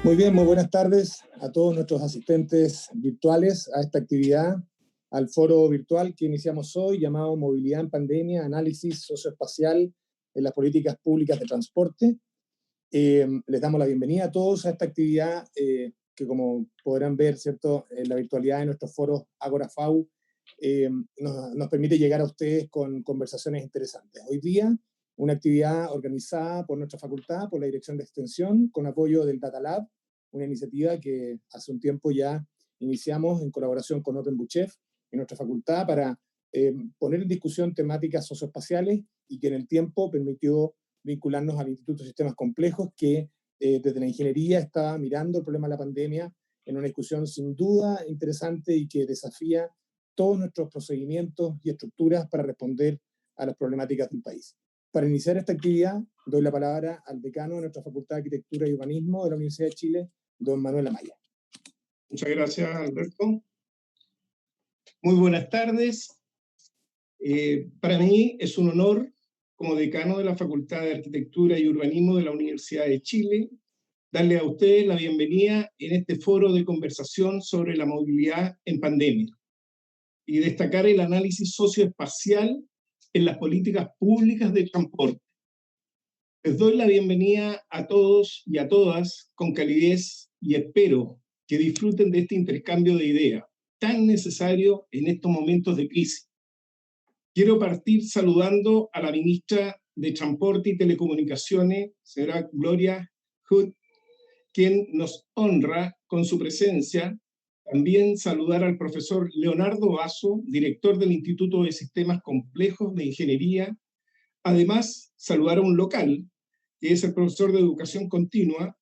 Muy bien, muy buenas tardes a todos nuestros asistentes virtuales a esta actividad, al foro virtual que iniciamos hoy, llamado Movilidad en Pandemia, Análisis Socioespacial en las Políticas Públicas de Transporte. Les damos la bienvenida a todos a esta actividad que, como podrán ver, ¿cierto?, en la virtualidad de nuestros foros Agora-FAU nos permite llegar a ustedes con conversaciones interesantes. Hoy día, una actividad organizada por nuestra facultad, por la Dirección de Extensión, con apoyo del Data Lab, una iniciativa que hace un tiempo ya iniciamos en colaboración con OpenBuchef en nuestra facultad para poner en discusión temáticas socioespaciales y que en el tiempo permitió vincularnos al Instituto de Sistemas Complejos, que desde la ingeniería está mirando el problema de la pandemia en una discusión sin duda interesante y que desafía todos nuestros procedimientos y estructuras para responder a las problemáticas del país. Para iniciar esta actividad, doy la palabra al decano de nuestra Facultad de Arquitectura y Urbanismo de la Universidad de Chile, don Manuel Amaya. Muchas gracias, Alberto. Muy buenas tardes. Para mí es un honor, como decano de la Facultad de Arquitectura y Urbanismo de la Universidad de Chile, darle a ustedes la bienvenida en este foro de conversación sobre la movilidad en pandemia y destacar el análisis socioespacial en las políticas públicas de transporte. Les doy la bienvenida a todos y a todas con calidez y espero que disfruten de este intercambio de ideas tan necesario en estos momentos de crisis. Quiero partir saludando a la ministra de Transporte y Telecomunicaciones, señora Gloria Hood, quien nos honra con su presencia. También saludar al profesor Leonardo Basso, director del Instituto de Sistemas Complejos de Ingeniería. Además, saludar a un local, que es el profesor de Educación Continua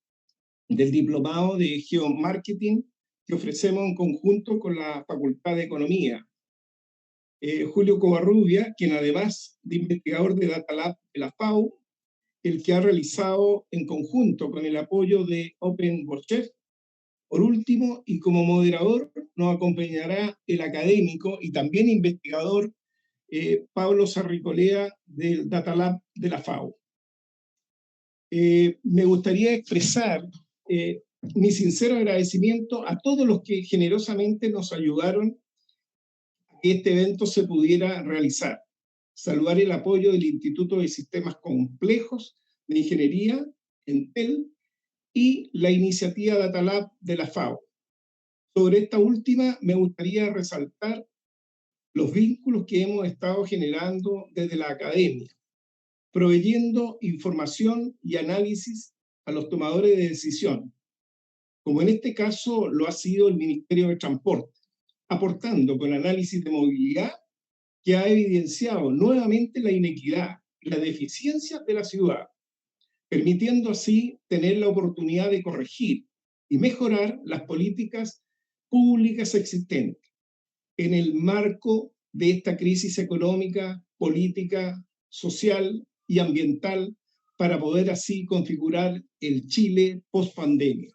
del Diplomado de Geomarketing que ofrecemos en conjunto con la Facultad de Economía. Julio Covarrubia, quien además de investigador de Data Lab de la FAU, el que ha realizado en conjunto con el apoyo de OpenBuchef. Por último, y como moderador, nos acompañará el académico y también investigador Pablo Sarricolea del Data Lab de la FAU. Me gustaría expresar mi sincero agradecimiento a todos los que generosamente nos ayudaron a que este evento se pudiera realizar. Saludar el apoyo del Instituto de Sistemas Complejos de Ingeniería, Entel, y la iniciativa Data Lab de la FAO. Sobre esta última me gustaría resaltar los vínculos que hemos estado generando desde la academia, proveyendo información y análisis a los tomadores de decisión, como en este caso lo ha sido el Ministerio de Transporte, aportando con análisis de movilidad que ha evidenciado nuevamente la inequidad y la deficiencia de la ciudad, permitiendo así tener la oportunidad de corregir y mejorar las políticas públicas existentes en el marco de esta crisis económica, política, social y ambiental para poder así configurar el Chile post-pandemia.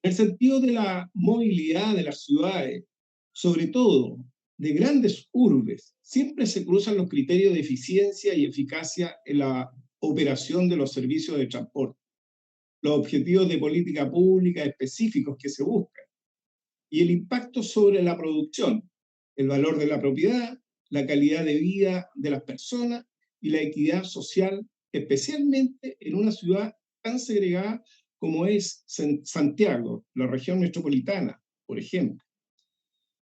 En el sentido de la movilidad de las ciudades, sobre todo de grandes urbes, siempre se cruzan los criterios de eficiencia y eficacia en la operación de los servicios de transporte, los objetivos de política pública específicos que se buscan, y el impacto sobre la producción, el valor de la propiedad, la calidad de vida de las personas y la equidad social, especialmente en una ciudad tan segregada como es Santiago, la región metropolitana, por ejemplo.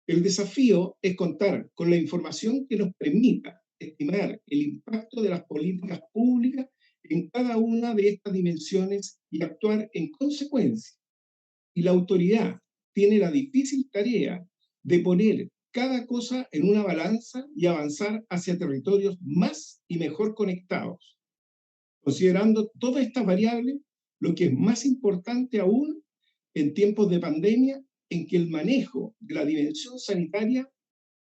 El desafío es contar con la información que nos permita estimar el impacto de las políticas públicas en cada una de estas dimensiones y actuar en consecuencia. Y la autoridad tiene la difícil tarea de poner cada cosa en una balanza y avanzar hacia territorios más y mejor conectados. Considerando todas estas variables, lo que es más importante aún en tiempos de pandemia, en que el manejo de la dimensión sanitaria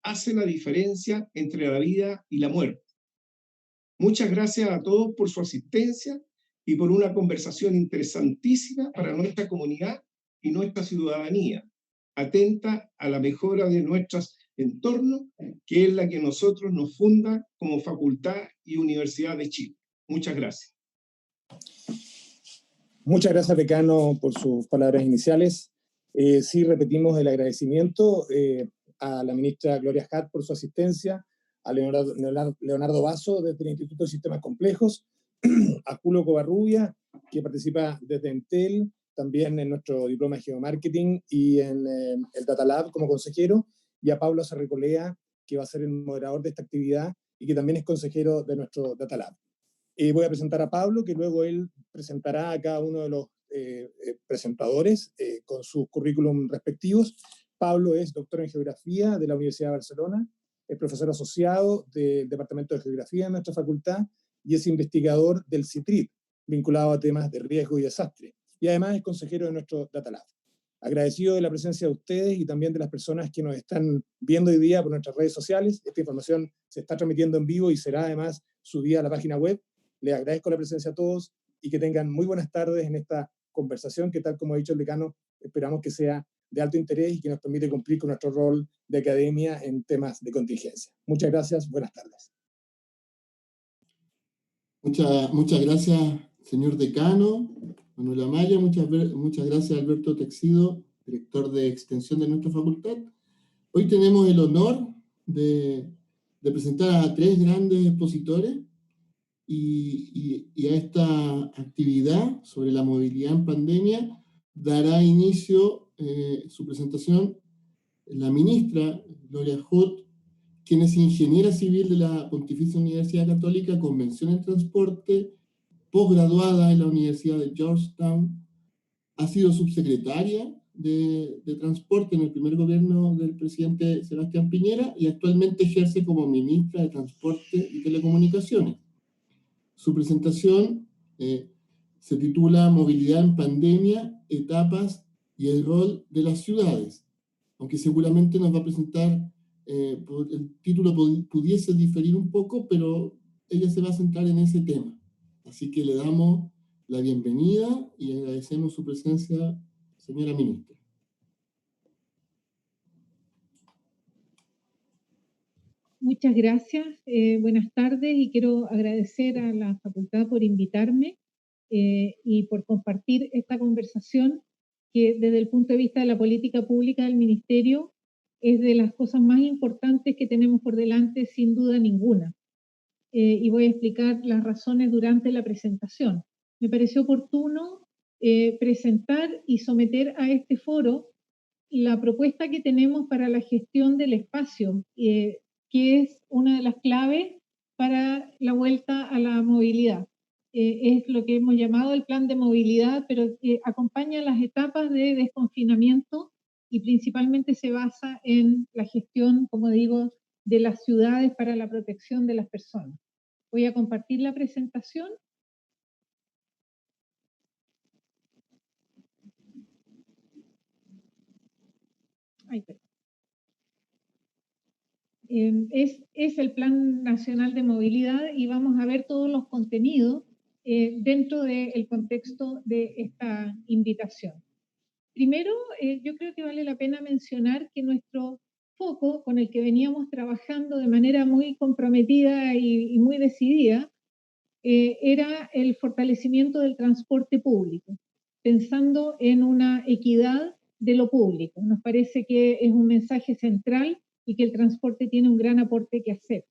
hace la diferencia entre la vida y la muerte. Muchas gracias a todos por su asistencia y por una conversación interesantísima para nuestra comunidad y nuestra ciudadanía, atenta a la mejora de nuestros entornos, que es la que nosotros nos funda como Facultad y Universidad de Chile. Muchas gracias. Muchas gracias, decano, por sus palabras iniciales. Sí, repetimos el agradecimiento a la ministra Gloria Hart por su asistencia, a Leonardo Basso desde el Instituto de Sistemas Complejos, a Julio Covarrubia, que participa desde Entel, también en nuestro diploma de Geomarketing y en el Data Lab como consejero, y a Pablo Sarricolea, que va a ser el moderador de esta actividad y que también es consejero de nuestro Data Lab. Voy a presentar a Pablo, que luego él presentará a cada uno de los presentadores con sus currículum respectivos. Pablo es doctor en Geografía de la Universidad de Barcelona, es profesor asociado del Departamento de Geografía de nuestra facultad y es investigador del CITRIP, vinculado a temas de riesgo y desastre. Y además es consejero de nuestro Data Lab. Agradecido de la presencia de ustedes y también de las personas que nos están viendo hoy día por nuestras redes sociales. Esta información se está transmitiendo en vivo y será además subida a la página web. Les agradezco la presencia a todos y que tengan muy buenas tardes en esta conversación que, tal como ha dicho el decano, esperamos que sea de alto interés y que nos permite cumplir con nuestro rol de academia en temas de contingencia. Muchas gracias, buenas tardes. Muchas gracias, señor decano Manuel Amaya, muchas gracias, Alberto Texido, director de extensión de nuestra facultad. Hoy tenemos el honor de presentar a 3 grandes expositores y a esta actividad sobre la movilidad en pandemia dará inicio su presentación la ministra Gloria Hart, quien es ingeniera civil de la Pontificia Universidad Católica, convención en transporte, posgraduada en la Universidad de Georgetown, ha sido subsecretaria de transporte en el primer gobierno del presidente Sebastián Piñera y actualmente ejerce como ministra de Transporte y Telecomunicaciones. Su presentación se titula Movilidad en pandemia, etapas y el rol de las ciudades, aunque seguramente nos va a presentar, el título pudiese diferir un poco, pero ella se va a centrar en ese tema. Así que le damos la bienvenida y agradecemos su presencia, señora ministra. Muchas gracias, buenas tardes, y quiero agradecer a la facultad por invitarme y por compartir esta conversación que desde el punto de vista de la política pública del Ministerio es de las cosas más importantes que tenemos por delante, sin duda ninguna. Y voy a explicar las razones durante la presentación. Me pareció oportuno presentar y someter a este foro la propuesta que tenemos para la gestión del espacio, que es una de las claves para la vuelta a la movilidad. Es lo que hemos llamado el plan de movilidad, pero acompaña las etapas de desconfinamiento y principalmente se basa en la gestión, como digo, de las ciudades para la protección de las personas. Voy a compartir la presentación. Ay, perdón. Es el Plan Nacional de Movilidad y vamos a ver todos los contenidos dentro del contexto de esta invitación. Primero, yo creo que vale la pena mencionar que nuestro foco con el que veníamos trabajando de manera muy comprometida y muy decidida era el fortalecimiento del transporte público, pensando en una equidad de lo público. Nos parece que es un mensaje central y que el transporte tiene un gran aporte que hacer.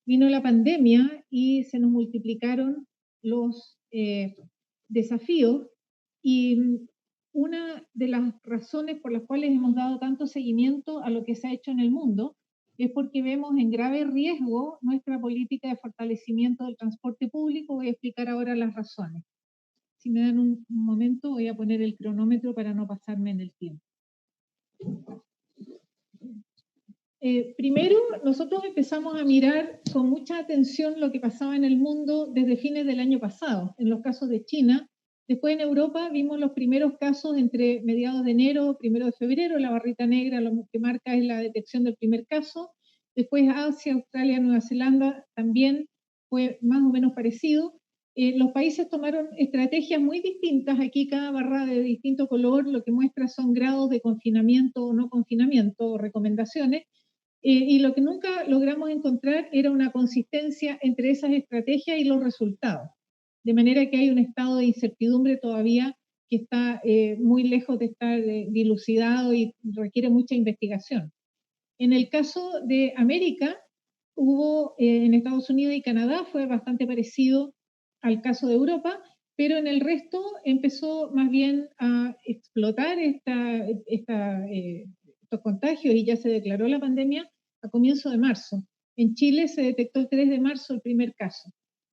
Vino la pandemia y se nos multiplicaron los desafíos, y una de las razones por las cuales hemos dado tanto seguimiento a lo que se ha hecho en el mundo es porque vemos en grave riesgo nuestra política de fortalecimiento del transporte público. Voy a explicar ahora las razones. Si me dan un momento, voy a poner el cronómetro para no pasarme en el tiempo. Primero, nosotros empezamos a mirar con mucha atención lo que pasaba en el mundo desde fines del año pasado, en los casos de China. Después en Europa vimos los primeros casos entre mediados de enero, 1 de febrero, la barrita negra lo que marca es la detección del primer caso. Después Asia, Australia, Nueva Zelanda también fue más o menos parecido. Los países tomaron estrategias muy distintas. Aquí cada barra de distinto color lo que muestra son grados de confinamiento o no confinamiento o recomendaciones. Y lo que nunca logramos encontrar era una consistencia entre esas estrategias y los resultados. de manera que hay un estado de incertidumbre todavía que está muy lejos de estar dilucidado y requiere mucha investigación. En el caso de América, hubo en Estados Unidos y Canadá fue bastante parecido al caso de Europa, pero en el resto empezó más bien a explotar estos contagios y ya se declaró la pandemia a comienzo de marzo. En Chile se detectó el 3 de marzo el primer caso.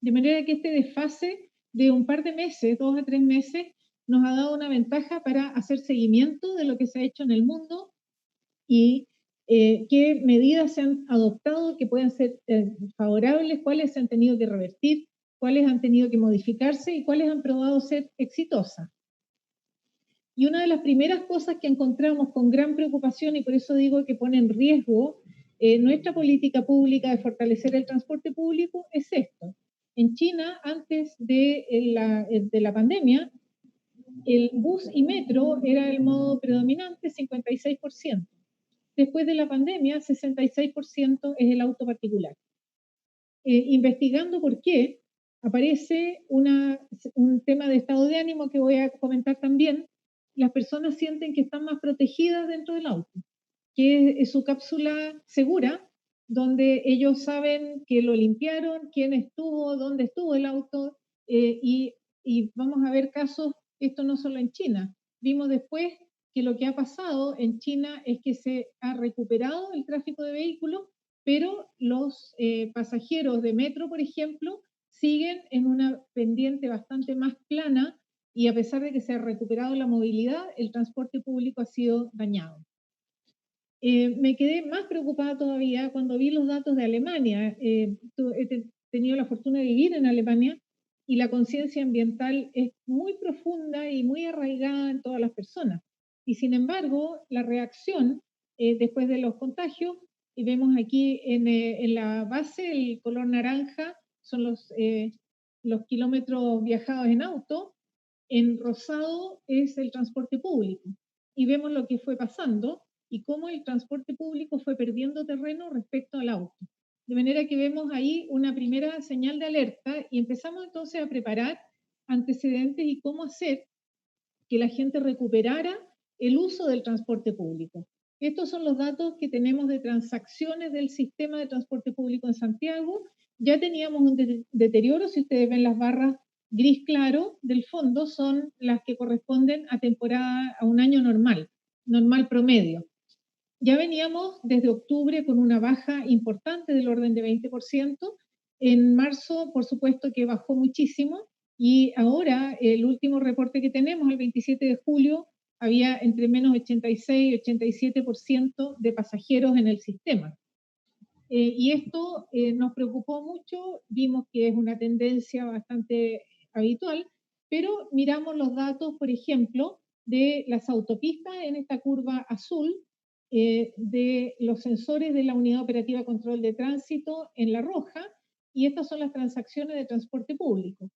De manera que este desfase de un par de meses, 2 a 3 meses, nos ha dado una ventaja para hacer seguimiento de lo que se ha hecho en el mundo y qué medidas se han adoptado que puedan ser favorables, cuáles se han tenido que revertir, cuáles han tenido que modificarse y cuáles han probado ser exitosas. Y una de las primeras cosas que encontramos con gran preocupación, y por eso digo que pone en riesgo nuestra política pública de fortalecer el transporte público, es esto. En China, antes de la pandemia, el bus y metro era el modo predominante, 56%. Después de la pandemia, 66% es el auto particular. Investigando por qué, aparece un tema de estado de ánimo que voy a comentar también. Las personas sienten que están más protegidas dentro del auto, que es su cápsula segura, donde ellos saben que lo limpiaron, quién estuvo, dónde estuvo el auto, y vamos a ver casos, esto no solo en China. Vimos después que lo que ha pasado en China es que se ha recuperado el tráfico de vehículos, pero los pasajeros de metro, por ejemplo, siguen en una pendiente bastante más plana y a pesar de que se ha recuperado la movilidad, el transporte público ha sido dañado. Me quedé más preocupada todavía cuando vi los datos de Alemania. He tenido la fortuna de vivir en Alemania y la conciencia ambiental es muy profunda y muy arraigada en todas las personas. Y sin embargo, la reacción después de los contagios, y vemos aquí en la base el color naranja, son los kilómetros viajados en auto, en rosado es el transporte público. Y vemos lo que fue pasando y cómo el transporte público fue perdiendo terreno respecto al auto. De manera que vemos ahí una primera señal de alerta y empezamos entonces a preparar antecedentes y cómo hacer que la gente recuperara el uso del transporte público. Estos son los datos que tenemos de transacciones del sistema de transporte público en Santiago. Ya teníamos un deterioro, si ustedes ven las barras gris claro del fondo, son las que corresponden a temporada, a un año normal promedio. Ya veníamos desde octubre con una baja importante del orden de 20%. En marzo, por supuesto que bajó muchísimo y ahora el último reporte que tenemos, el 27 de julio, había entre menos 86 y 87% de pasajeros en el sistema. Y esto nos preocupó mucho, vimos que es una tendencia bastante habitual, pero miramos los datos, por ejemplo, de las autopistas en esta curva azul, de los sensores de la Unidad Operativa de Control de Tránsito en la roja, y estas son las transacciones de transporte público.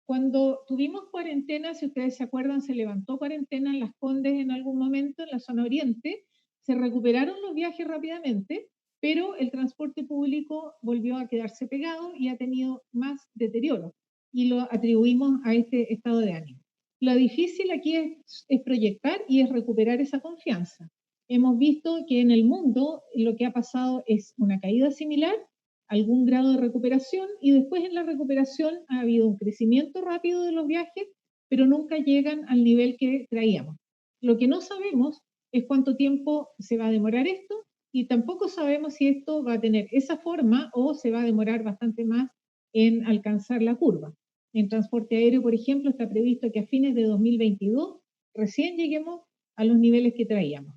Cuando tuvimos cuarentena, si ustedes se acuerdan, se levantó cuarentena en Las Condes en algún momento, en la zona oriente, se recuperaron los viajes rápidamente, pero el transporte público volvió a quedarse pegado y ha tenido más deterioro, y lo atribuimos a este estado de ánimo. Lo difícil aquí es proyectar y es recuperar esa confianza. Hemos visto que en el mundo lo que ha pasado es una caída similar, algún grado de recuperación, y después en la recuperación ha habido un crecimiento rápido de los viajes, pero nunca llegan al nivel que traíamos. Lo que no sabemos es cuánto tiempo se va a demorar esto, y tampoco sabemos si esto va a tener esa forma o se va a demorar bastante más en alcanzar la curva. En transporte aéreo, por ejemplo, está previsto que a fines de 2022 recién lleguemos a los niveles que traíamos.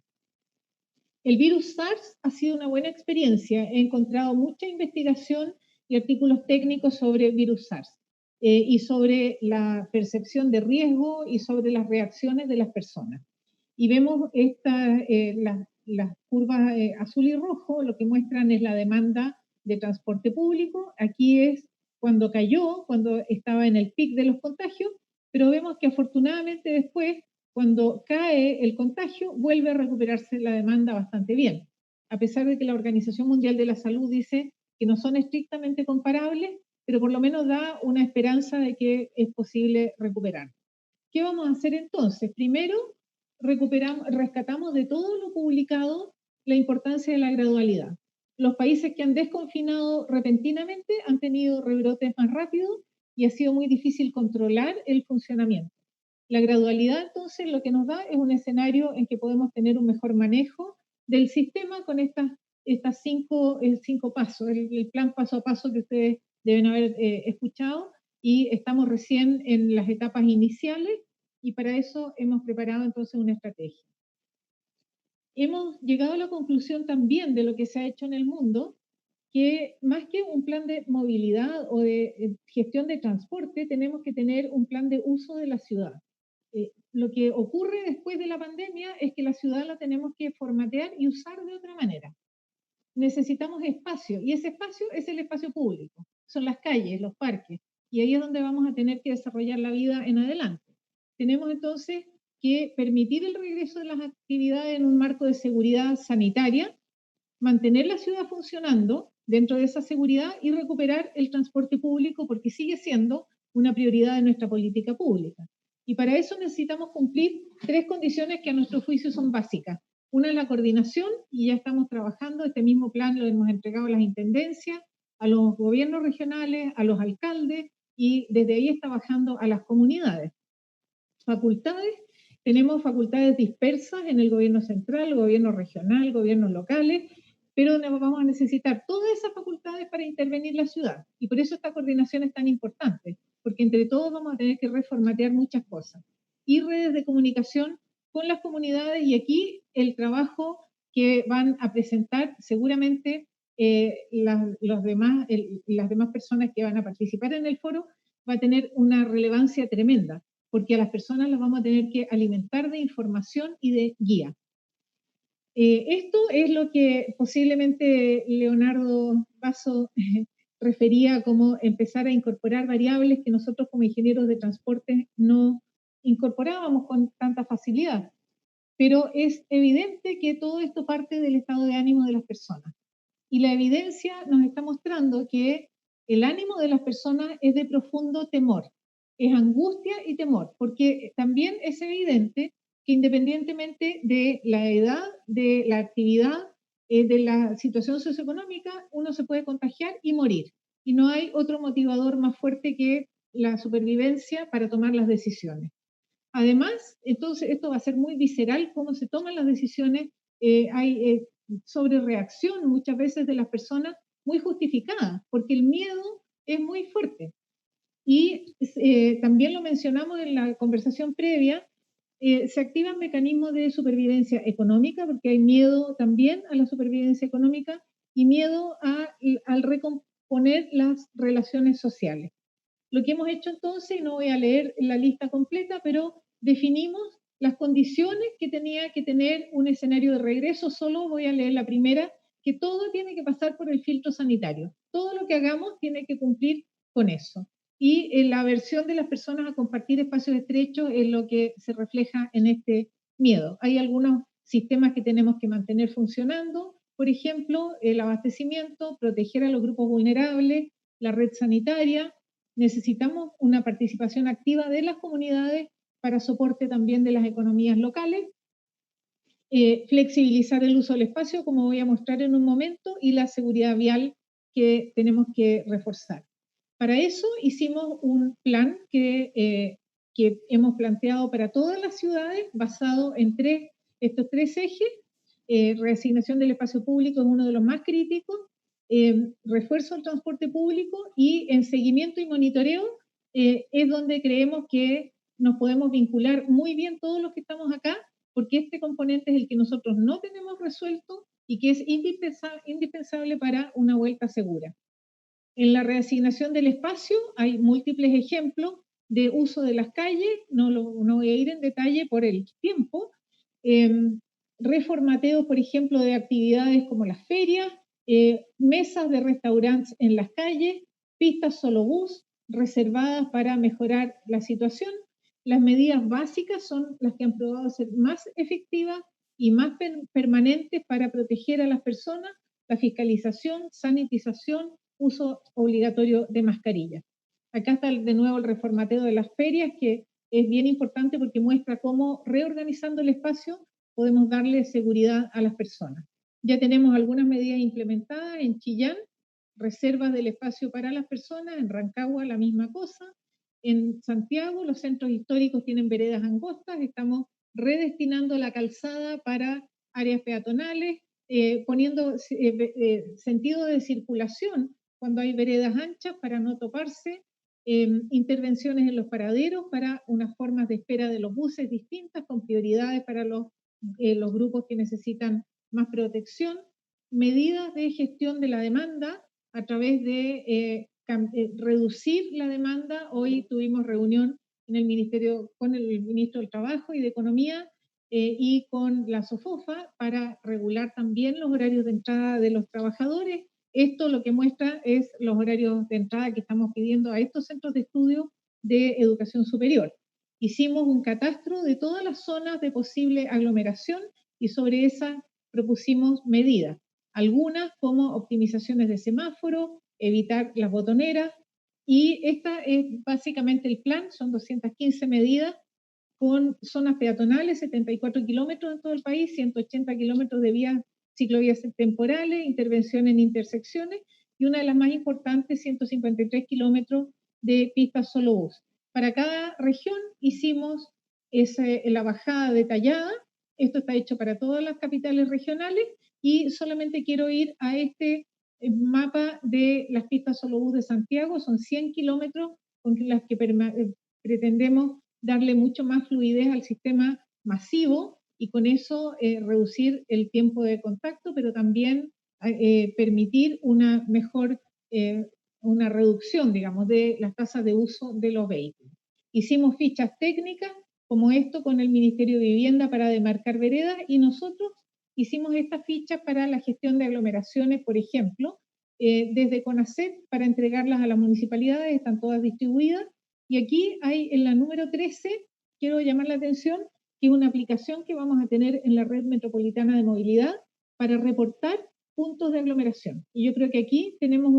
El virus SARS ha sido una buena experiencia. He encontrado mucha investigación y artículos técnicos sobre virus SARS y sobre la percepción de riesgo y sobre las reacciones de las personas. Y vemos las curvas azul y rojo, lo que muestran es la demanda de transporte público. Aquí es cuando cayó, cuando estaba en el pic de los contagios, pero vemos que afortunadamente después, cuando cae el contagio, vuelve a recuperarse la demanda bastante bien. A pesar de que la Organización Mundial de la Salud dice que no son estrictamente comparables, pero por lo menos da una esperanza de que es posible recuperar. ¿Qué vamos a hacer entonces? Primero, rescatamos de todo lo publicado la importancia de la gradualidad. Los países que han desconfinado repentinamente han tenido rebrotes más rápidos y ha sido muy difícil controlar el funcionamiento. La gradualidad, entonces, lo que nos da es un escenario en que podemos tener un mejor manejo del sistema con estas cinco pasos, el plan paso a paso que ustedes deben haber escuchado, y estamos recién en las etapas iniciales y para eso hemos preparado entonces una estrategia. Hemos llegado a la conclusión también de lo que se ha hecho en el mundo, que más que un plan de movilidad o de gestión de transporte, tenemos que tener un plan de uso de la ciudad. Lo que ocurre después de la pandemia es que la ciudad la tenemos que formatear y usar de otra manera. Necesitamos espacio, y ese espacio es el espacio público, son las calles, los parques, y ahí es donde vamos a tener que desarrollar la vida en adelante. Tenemos entonces que permitir el regreso de las actividades en un marco de seguridad sanitaria, mantener la ciudad funcionando dentro de esa seguridad y recuperar el transporte público porque sigue siendo una prioridad de nuestra política pública. Y para eso necesitamos cumplir 3 condiciones que a nuestro juicio son básicas. Una es la coordinación, y ya estamos trabajando, este mismo plan lo hemos entregado a las intendencias, a los gobiernos regionales, a los alcaldes, y desde ahí está bajando a las comunidades. Facultades, tenemos facultades dispersas en el gobierno central, gobierno regional, gobiernos locales, pero vamos a necesitar todas esas facultades para intervenir la ciudad. Y por eso esta coordinación es tan importante, porque entre todos vamos a tener que reformatear muchas cosas. Y redes de comunicación con las comunidades, y aquí el trabajo que van a presentar seguramente las demás personas que van a participar en el foro va a tener una relevancia tremenda, porque a las personas las vamos a tener que alimentar de información y de guía. Esto es lo que posiblemente Leonardo Basso refería como empezar a incorporar variables que nosotros como ingenieros de transporte no incorporábamos con tanta facilidad. Pero es evidente que todo esto parte del estado de ánimo de las personas. Y la evidencia nos está mostrando que el ánimo de las personas es de profundo temor, es angustia y temor, porque también es evidente que independientemente de la edad, de la actividad, de la situación socioeconómica, uno se puede contagiar y morir. Y no hay otro motivador más fuerte que la supervivencia para tomar las decisiones. Además, entonces esto va a ser muy visceral cómo se toman las decisiones. Hay sobrereacción muchas veces de las personas muy justificada, porque el miedo es muy fuerte. Y también lo mencionamos en la conversación previa, se activan mecanismos de supervivencia económica, porque hay miedo también a la supervivencia económica y miedo al recomponer las relaciones sociales. Lo que hemos hecho entonces, no voy a leer la lista completa, pero definimos las condiciones que tenía que tener un escenario de regreso. Solo voy a leer la primera, que todo tiene que pasar por el filtro sanitario. Todo lo que hagamos tiene que cumplir con eso. Y la aversión de las personas a compartir espacios estrechos es lo que se refleja en este miedo. Hay algunos sistemas que tenemos que mantener funcionando, por ejemplo, el abastecimiento, proteger a los grupos vulnerables, la red sanitaria. Necesitamos una participación activa de las comunidades para soporte también de las economías locales, flexibilizar el uso del espacio, como voy a mostrar en un momento, y la seguridad vial que tenemos que reforzar. Para eso hicimos un plan que hemos planteado para todas las ciudades, basado en estos 3 ejes. Reasignación del espacio público es uno de los más críticos, refuerzo del transporte público, y en seguimiento y monitoreo es donde creemos que nos podemos vincular muy bien todos los que estamos acá, porque este componente es el que nosotros no tenemos resuelto y que es indispensable para una vuelta segura. En la reasignación del espacio hay múltiples ejemplos de uso de las calles, no voy a ir en detalle por el tiempo. Reformateo, por ejemplo, de actividades como las ferias, mesas de restaurantes en las calles, pistas solo bus reservadas para mejorar la situación. Las medidas básicas son las que han probado ser más efectivas y más permanentes para proteger a las personas: la fiscalización, sanitización, uso obligatorio de mascarilla. Acá está de nuevo el reformateo de las ferias, que es bien importante porque muestra cómo, reorganizando el espacio, podemos darle seguridad a las personas. Ya tenemos algunas medidas implementadas en Chillán, reservas del espacio para las personas, en Rancagua la misma cosa, en Santiago los centros históricos tienen veredas angostas, estamos redestinando la calzada para áreas peatonales, poniendo sentido de circulación cuando hay veredas anchas para no toparse, intervenciones en los paraderos para unas formas de espera de los buses distintas, con prioridades para los grupos que necesitan más protección, medidas de gestión de la demanda a través de reducir la demanda. Hoy tuvimos reunión en el ministerio con el ministro del Trabajo y de Economía y con la SOFOFA para regular también los horarios de entrada de los trabajadores. Esto lo que muestra es los horarios de entrada que estamos pidiendo a estos centros de estudio de educación superior. Hicimos un catastro de todas las zonas de posible aglomeración y sobre esa propusimos medidas. Algunas como optimizaciones de semáforo, evitar las botoneras, y esta es básicamente el plan, son 215 medidas con zonas peatonales, 74 kilómetros en todo el país, 180 kilómetros de vías, ciclovías temporales, intervención en intersecciones, y una de las más importantes, 153 kilómetros de pistas solo bus. Para cada región hicimos la bajada detallada, esto está hecho para todas las capitales regionales, y solamente quiero ir a este mapa de las pistas solo bus de Santiago, son 100 kilómetros con las que pretendemos darle mucho más fluidez al sistema masivo y con eso reducir el tiempo de contacto, pero también permitir una mejor, una reducción, digamos, de las tasas de uso de los vehículos. Hicimos fichas técnicas como esto con el Ministerio de Vivienda para demarcar veredas, y nosotros hicimos estas fichas para la gestión de aglomeraciones, por ejemplo, desde CONACET para entregarlas a las municipalidades, están todas distribuidas. Y aquí hay en la número 13, quiero llamar la atención, que es una aplicación que vamos a tener en la red metropolitana de movilidad para reportar puntos de aglomeración. Y yo creo que aquí tenemos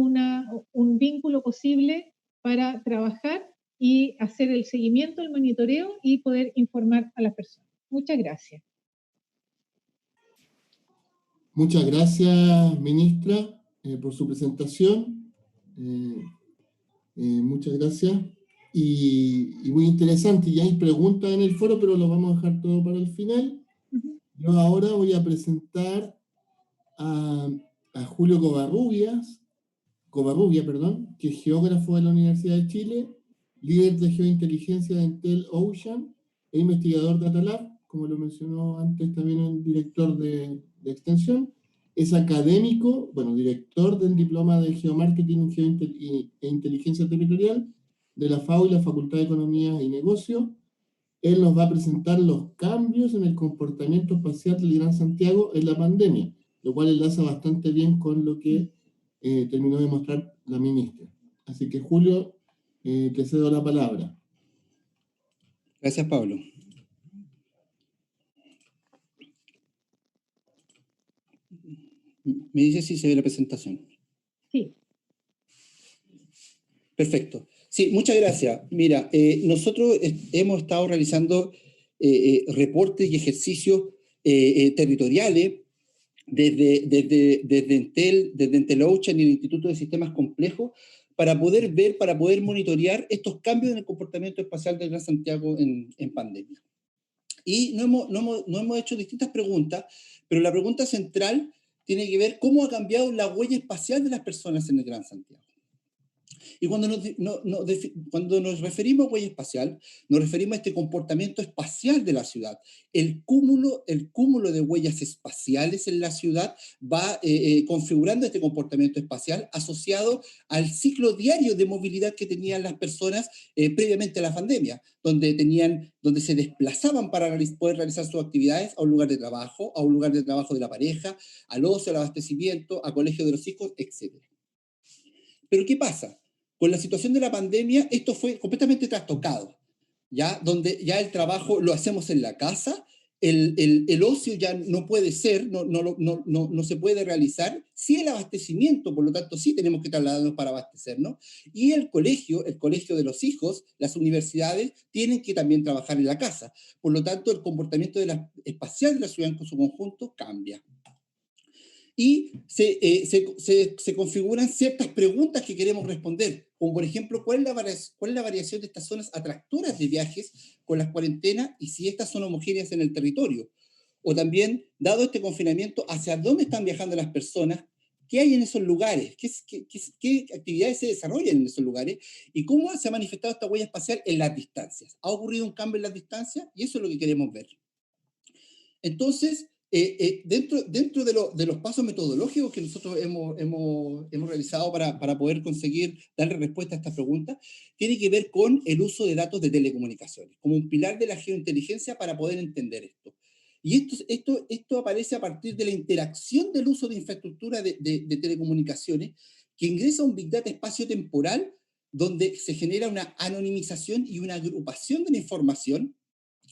un vínculo posible para trabajar y hacer el seguimiento, el monitoreo y poder informar a las personas. Muchas gracias. Muchas gracias, ministra, por su presentación. Muchas gracias. Y muy interesante. Ya hay preguntas en el foro, pero lo vamos a dejar todo para el final. Yo ahora voy a presentar a Julio Covarrubia, que es geógrafo de la Universidad de Chile, líder de geointeligencia de Entel Ocean e investigador de Atalab, como lo mencionó antes también el director de extensión. Es académico, director del diploma de Geomarketing e Inteligencia Territorial de la FAO y la Facultad de Economía y Negocio. Él nos va a presentar los cambios en el comportamiento espacial del Gran Santiago en la pandemia, lo cual enlaza bastante bien con lo que terminó de mostrar la ministra. Así que, Julio, te cedo la palabra. Gracias, Pablo. ¿Me dice si se ve la presentación? Sí. Perfecto. Sí, muchas gracias. Mira, nosotros hemos estado realizando reportes y ejercicios territoriales desde Entel Ocean y el Instituto de Sistemas Complejos para poder ver, para poder monitorear estos cambios en el comportamiento espacial del Gran Santiago en pandemia. Y no hemos hecho distintas preguntas, pero la pregunta central tiene que ver cómo ha cambiado la huella espacial de las personas en el Gran Santiago. Y cuando nos referimos a huella espacial, nos referimos a este comportamiento espacial de la ciudad. El cúmulo de huellas espaciales en la ciudad va configurando este comportamiento espacial asociado al ciclo diario de movilidad que tenían las personas previamente a la pandemia, donde se desplazaban para poder realizar sus actividades a un lugar de trabajo de la pareja, al ocio, al abastecimiento, a colegio de los hijos, etc. Pero ¿qué pasa? Con la situación de la pandemia, esto fue completamente trastocado, ¿ya? Donde ya el trabajo lo hacemos en la casa el ocio ya no puede ser, no se puede realizar, sí el abastecimiento, por lo tanto sí tenemos que trasladarnos para abastecernos, y el colegio de los hijos, las universidades, tienen que también trabajar en la casa. Por lo tanto, el comportamiento espacial de la ciudad en su conjunto cambia. Y se configuran ciertas preguntas que queremos responder, como por ejemplo, ¿cuál es la variación de estas zonas atractoras de viajes con las cuarentenas y si estas son homogéneas en el territorio? O también, dado este confinamiento, ¿hacia dónde están viajando las personas? ¿Qué hay en esos lugares? ¿Qué actividades se desarrollan en esos lugares? ¿Y cómo se ha manifestado esta huella espacial en las distancias? ¿Ha ocurrido un cambio en las distancias? Y eso es lo que queremos ver. Entonces, dentro de los pasos metodológicos que nosotros hemos realizado para poder conseguir darle respuesta a estas preguntas, tiene que ver con el uso de datos de telecomunicaciones, como un pilar de la geointeligencia para poder entender esto. Y esto aparece a partir de la interacción del uso de infraestructura de telecomunicaciones que ingresa a un Big Data espacio-temporal donde se genera una anonimización y una agrupación de la información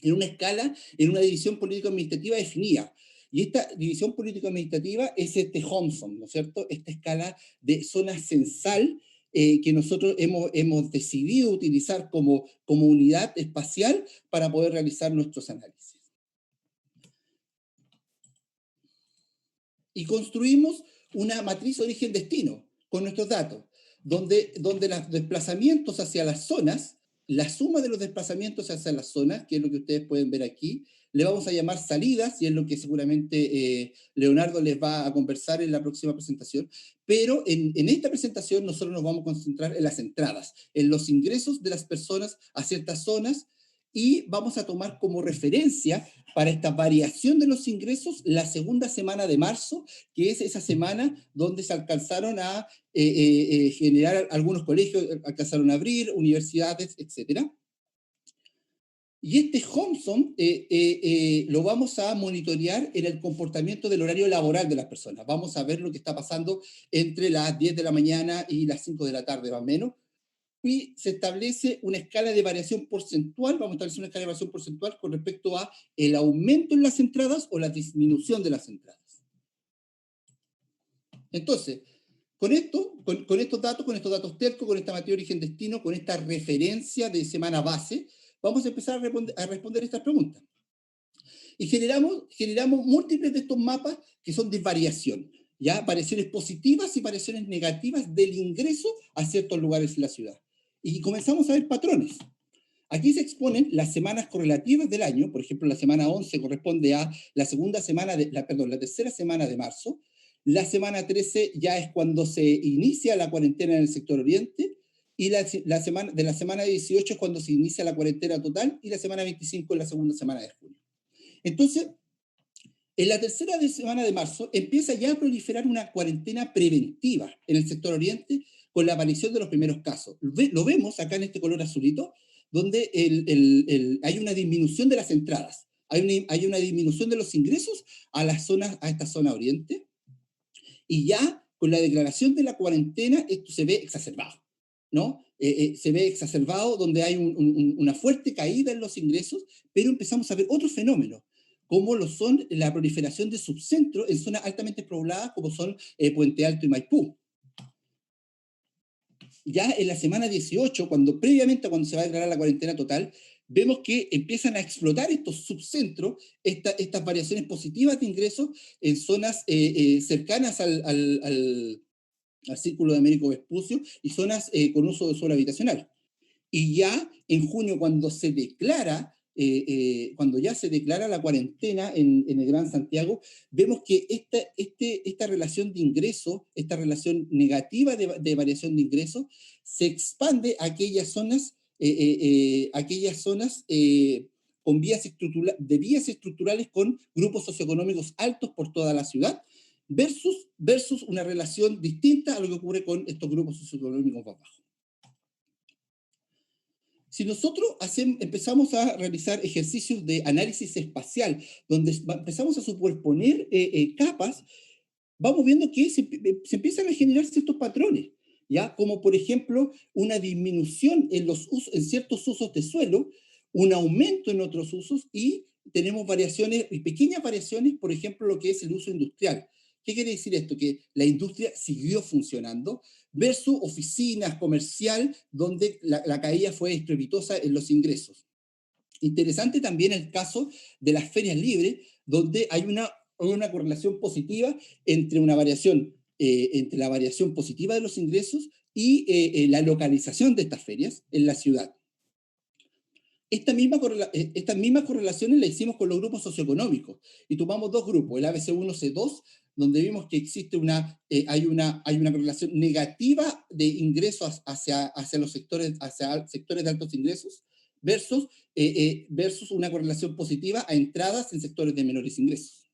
en una escala, en una división político-administrativa definida. Y esta división político-administrativa es este Thomson, ¿no es cierto? Esta escala de zona censal que nosotros hemos decidido utilizar como unidad espacial para poder realizar nuestros análisis. Y construimos una matriz origen-destino con nuestros datos, donde los desplazamientos hacia las zonas, la suma de los desplazamientos hacia las zonas, que es lo que ustedes pueden ver aquí, le vamos a llamar salidas, y es lo que seguramente Leonardo les va a conversar en la próxima presentación, pero en esta presentación nosotros nos vamos a concentrar en las entradas, en los ingresos de las personas a ciertas zonas, y vamos a tomar como referencia para esta variación de los ingresos la segunda semana de marzo, que es esa semana donde se alcanzaron a generar algunos colegios, alcanzaron a abrir, universidades, etc. Y este Thomson lo vamos a monitorear en el comportamiento del horario laboral de las personas. Vamos a ver lo que está pasando entre las 10 de la mañana y las 5 de la tarde, más o menos. Y se establece una escala de variación porcentual, vamos a establecer una escala de variación porcentual con respecto a el aumento en las entradas o la disminución de las entradas. Entonces, con estos datos telco, con esta matriz origen-destino, con esta referencia de semana base, vamos a empezar a responder estas preguntas. Y generamos múltiples de estos mapas que son de variación, ¿ya? Variaciones positivas y variaciones negativas del ingreso a ciertos lugares en la ciudad. Y comenzamos a ver patrones. Aquí se exponen las semanas correlativas del año. Por ejemplo, la semana 11 corresponde a la tercera semana de marzo. La semana 13 ya es cuando se inicia la cuarentena en el sector oriente. Y la semana 18 es cuando se inicia la cuarentena total. Y la semana 25 es la segunda semana de junio. Entonces, en la tercera semana de marzo empieza ya a proliferar una cuarentena preventiva en el sector oriente con la aparición de los primeros casos. Lo vemos acá en este color azulito, donde hay una disminución de las entradas, hay una disminución de los ingresos a esta zona oriente, y ya con la declaración de la cuarentena esto se ve exacerbado, ¿no? Se ve exacerbado donde hay una fuerte caída en los ingresos, pero empezamos a ver otros fenómenos, como lo son la proliferación de subcentros en zonas altamente pobladas, como son Puente Alto y Maipú. Ya en la semana 18, previamente a cuando se va a declarar la cuarentena total, vemos que empiezan a explotar estos subcentros, estas variaciones positivas de ingresos en zonas cercanas al Círculo de Américo Vespucio y zonas con uso de suelo habitacional. Y ya en junio, cuando ya se declara la cuarentena en el Gran Santiago, vemos que esta relación de ingreso, esta relación negativa de variación de ingresos, se expande a aquellas zonas con vías estructurales con grupos socioeconómicos altos por toda la ciudad, versus una relación distinta a lo que ocurre con estos grupos socioeconómicos más bajos. Si nosotros empezamos a realizar ejercicios de análisis espacial, donde empezamos a superponer capas, vamos viendo que se empiezan a generar ciertos patrones, ¿ya? Como por ejemplo una disminución en ciertos usos de suelo, un aumento en otros usos y tenemos variaciones, pequeñas variaciones, por ejemplo, lo que es el uso industrial. ¿Qué quiere decir esto? Que la industria siguió funcionando versus oficinas, comercial, donde la caída fue estrepitosa en los ingresos. Interesante también el caso de las ferias libres, donde hay una correlación positiva entre una variación, entre la variación positiva de los ingresos y la localización de estas ferias en la ciudad. Estas mismas correlaciones las hicimos con los grupos socioeconómicos y tomamos dos grupos, el ABC1, C2, donde vimos que existe hay una correlación negativa de ingresos hacia los sectores de altos ingresos versus una correlación positiva a entradas en sectores de menores ingresos.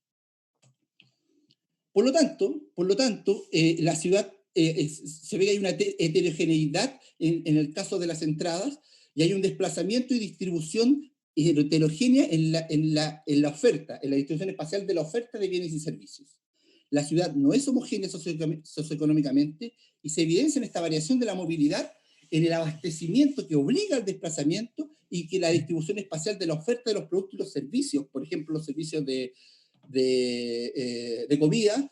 Por lo tanto, la ciudad se ve que hay una heterogeneidad en el caso de las entradas, y hay un desplazamiento y distribución heterogénea en la oferta, en la distribución espacial de la oferta de bienes y servicios. La ciudad no es homogénea socioeconómicamente y se evidencia en esta variación de la movilidad en el abastecimiento que obliga al desplazamiento y que la distribución espacial de la oferta de los productos y los servicios, por ejemplo, los servicios de comida,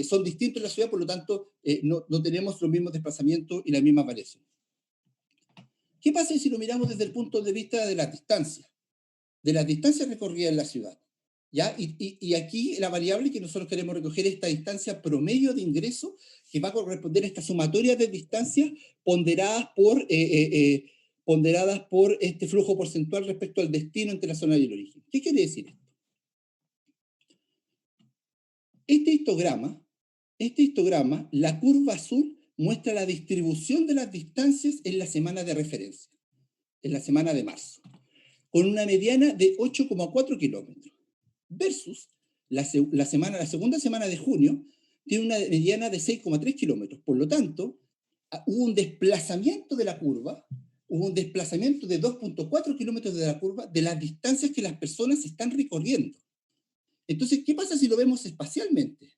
son distintos en la ciudad, por lo tanto, no tenemos los mismos desplazamientos y la misma variación. ¿Qué pasa si lo miramos desde el punto de vista de las distancias recorridas en la ciudad? ¿Ya? Y aquí la variable que nosotros queremos recoger es esta distancia promedio de ingreso, que va a corresponder a esta sumatoria de distancias ponderadas por este flujo porcentual respecto al destino entre la zona y el origen. ¿Qué quiere decir esto? Este histograma, la curva azul, muestra la distribución de las distancias en la semana de referencia, en la semana de marzo, con una mediana de 8,4 kilómetros, versus la segunda semana de junio, tiene una mediana de 6,3 kilómetros. Por lo tanto, hubo un desplazamiento de la curva, hubo un desplazamiento de 2,4 kilómetros de la curva de las distancias que las personas están recorriendo. Entonces, ¿qué pasa si lo vemos espacialmente?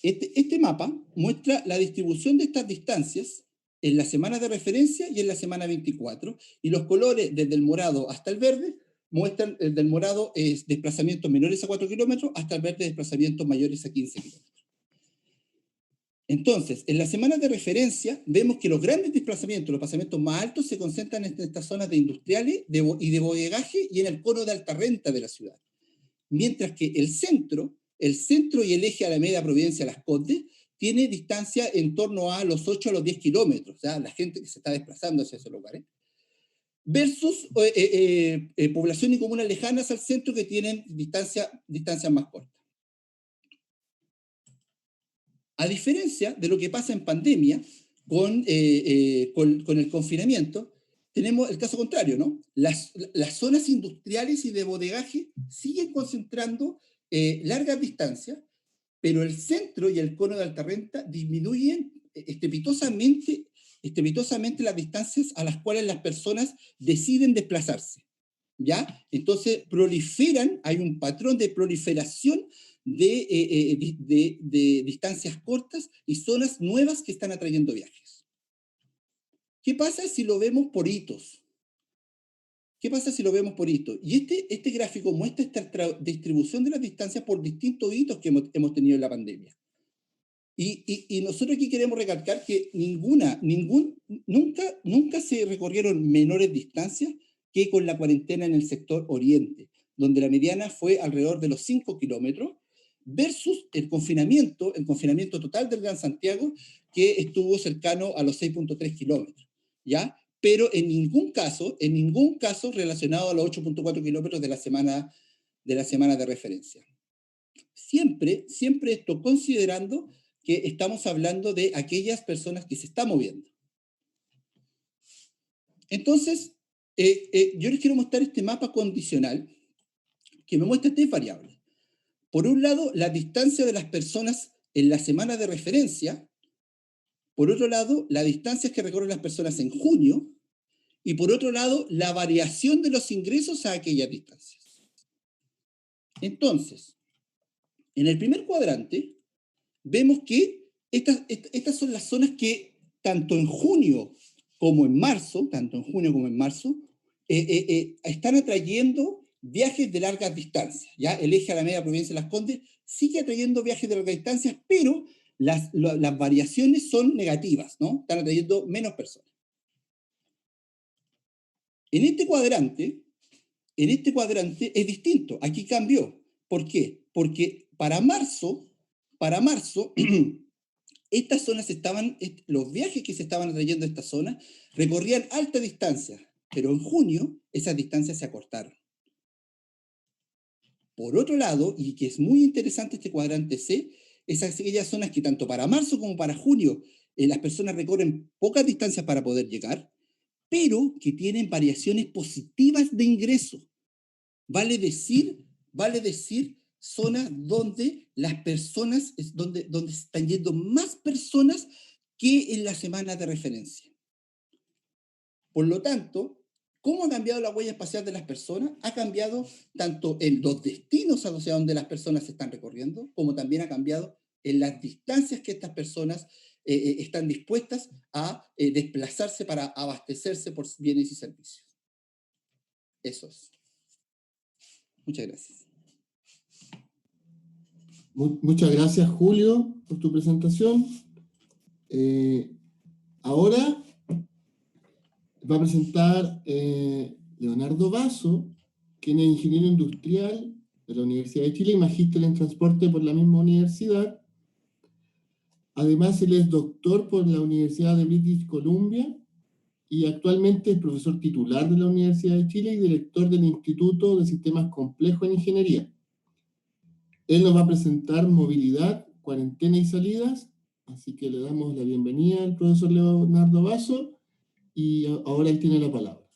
Este mapa muestra la distribución de estas distancias en la semana de referencia y en la semana 24, y los colores desde el morado hasta el verde muestran, el del morado es desplazamientos menores a 4 kilómetros, hasta el verde desplazamientos mayores a 15 kilómetros. Entonces, en la semana de referencia vemos que los grandes desplazamientos, los desplazamientos más altos, se concentran en estas zonas de industriales y de bodegaje y en el cono de alta renta de la ciudad. Mientras que el centro y el eje Alameda, Providencia, Las Condes, tiene distancia en torno a los 8 a los 10 kilómetros, ¿ya? La gente que se está desplazando hacia esos lugares, versus población y comunas lejanas al centro que tienen distancias más cortas. A diferencia de lo que pasa en pandemia con el confinamiento, tenemos el caso contrario, ¿no? Las zonas industriales y de bodegaje siguen concentrando largas distancias, pero el centro y el cono de alta renta disminuyen estrepitosamente las distancias a las cuales las personas deciden desplazarse, ¿ya? Entonces hay un patrón de proliferación de distancias cortas y zonas nuevas que están atrayendo viajes. ¿Qué pasa si lo vemos por hitos? Y este gráfico muestra esta distribución de las distancias por distintos hitos que hemos tenido en la pandemia. Y nosotros aquí queremos recalcar que nunca se recorrieron menores distancias que con la cuarentena en el sector oriente, donde la mediana fue alrededor de los 5 kilómetros, versus el confinamiento total del Gran Santiago, que estuvo cercano a los 6,3 kilómetros, ¿ya? Pero en ningún caso relacionado a los 8,4 kilómetros de la semana de referencia. Siempre esto considerando que estamos hablando de aquellas personas que se están moviendo. Entonces, yo les quiero mostrar este mapa condicional que me muestra tres variables. Por un lado, la distancia de las personas en la semana de referencia. Por otro lado, la distancia que recorren las personas en junio. Y por otro lado, la variación de los ingresos a aquellas distancias. Entonces, en el primer cuadrante, vemos que estas son las zonas que tanto en junio como en marzo, están atrayendo viajes de largas distancias. ¿Ya? El eje Alameda Providencia Las Condes sigue atrayendo viajes de largas distancias, pero las variaciones son negativas, ¿no? Están atrayendo menos personas. En este cuadrante es distinto. Aquí cambió. ¿Por qué? Porque para marzo, estas zonas los viajes que se estaban atrayendo a esta zona recorrían alta distancia, pero en junio esas distancias se acortaron. Por otro lado, y que es muy interesante este cuadrante C, esas aquellas zonas que tanto para marzo como para junio las personas recorren pocas distancias para poder llegar, pero que tienen variaciones positivas de ingreso. Vale decir zonas donde las personas, donde están yendo más personas que en la semana de referencia. Por lo tanto, ¿cómo ha cambiado la huella espacial de las personas? Ha cambiado tanto en los destinos hacia donde las personas están recorriendo, como también ha cambiado en las distancias que estas personas están dispuestas a desplazarse para abastecerse por bienes y servicios. Eso es. Muchas gracias. Muchas gracias, Julio, por tu presentación. Ahora va a presentar Leonardo Basso, quien es ingeniero industrial de la Universidad de Chile y magíster en transporte por la misma universidad. Además, él es doctor por la Universidad de British Columbia y actualmente es profesor titular de la Universidad de Chile y director del Instituto de Sistemas Complejos en Ingeniería. Él nos va a presentar movilidad, cuarentena y salidas, así que le damos la bienvenida al profesor Leonardo Basso y ahora él tiene la palabra.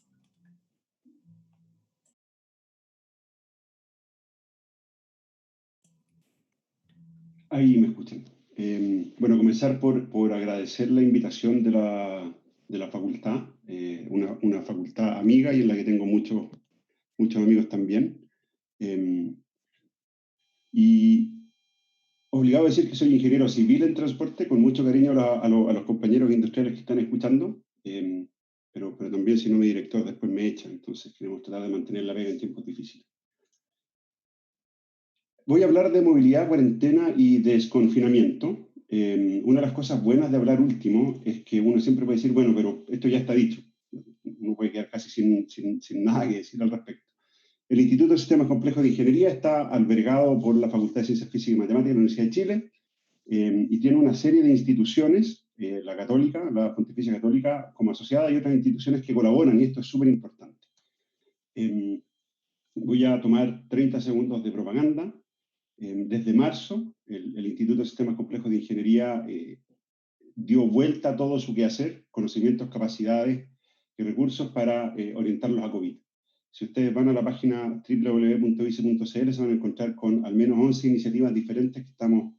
Ahí me escuchan. Bueno, comenzar por agradecer la invitación de la facultad, una facultad amiga y en la que tengo muchos amigos también. Y obligado a decir que soy ingeniero civil en transporte, con mucho cariño a los compañeros industriales que están escuchando, pero también si no mi director después me echa, entonces queremos tratar de mantener la pega en tiempos difíciles. Voy a hablar de movilidad, cuarentena y desconfinamiento. Una de las cosas buenas de hablar último es que uno siempre puede decir, bueno, pero esto ya está dicho. Uno puede quedar casi sin nada que decir al respecto. El Instituto de Sistemas Complejos de Ingeniería está albergado por la Facultad de Ciencias Físicas y Matemáticas de la Universidad de Chile y tiene una serie de instituciones, la Católica, la Pontificia Católica como asociada y otras instituciones que colaboran, y esto es súper importante. Voy a tomar 30 segundos de propaganda. Desde marzo, el Instituto de Sistemas Complejos de Ingeniería dio vuelta a todo su quehacer, conocimientos, capacidades y recursos para orientarlos a COVID. Si ustedes van a la página www.vice.cl se van a encontrar con al menos 11 iniciativas diferentes que estamos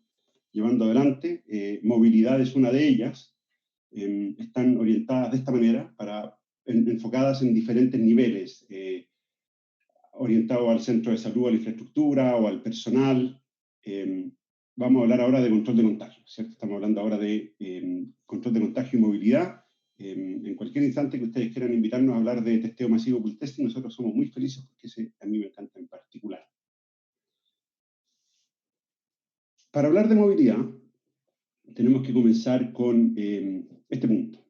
llevando adelante. Movilidad es una de ellas. Están orientadas de esta manera, enfocadas en diferentes niveles, orientado al centro de salud, a la infraestructura o al personal. Vamos a hablar ahora de control de contagio, ¿cierto? Estamos hablando ahora de control de contagio y movilidad. En cualquier instante que ustedes quieran invitarnos a hablar de testeo masivo pool testing, nosotros somos muy felices porque ese a mí me encanta en particular. Para hablar de movilidad, tenemos que comenzar con este punto.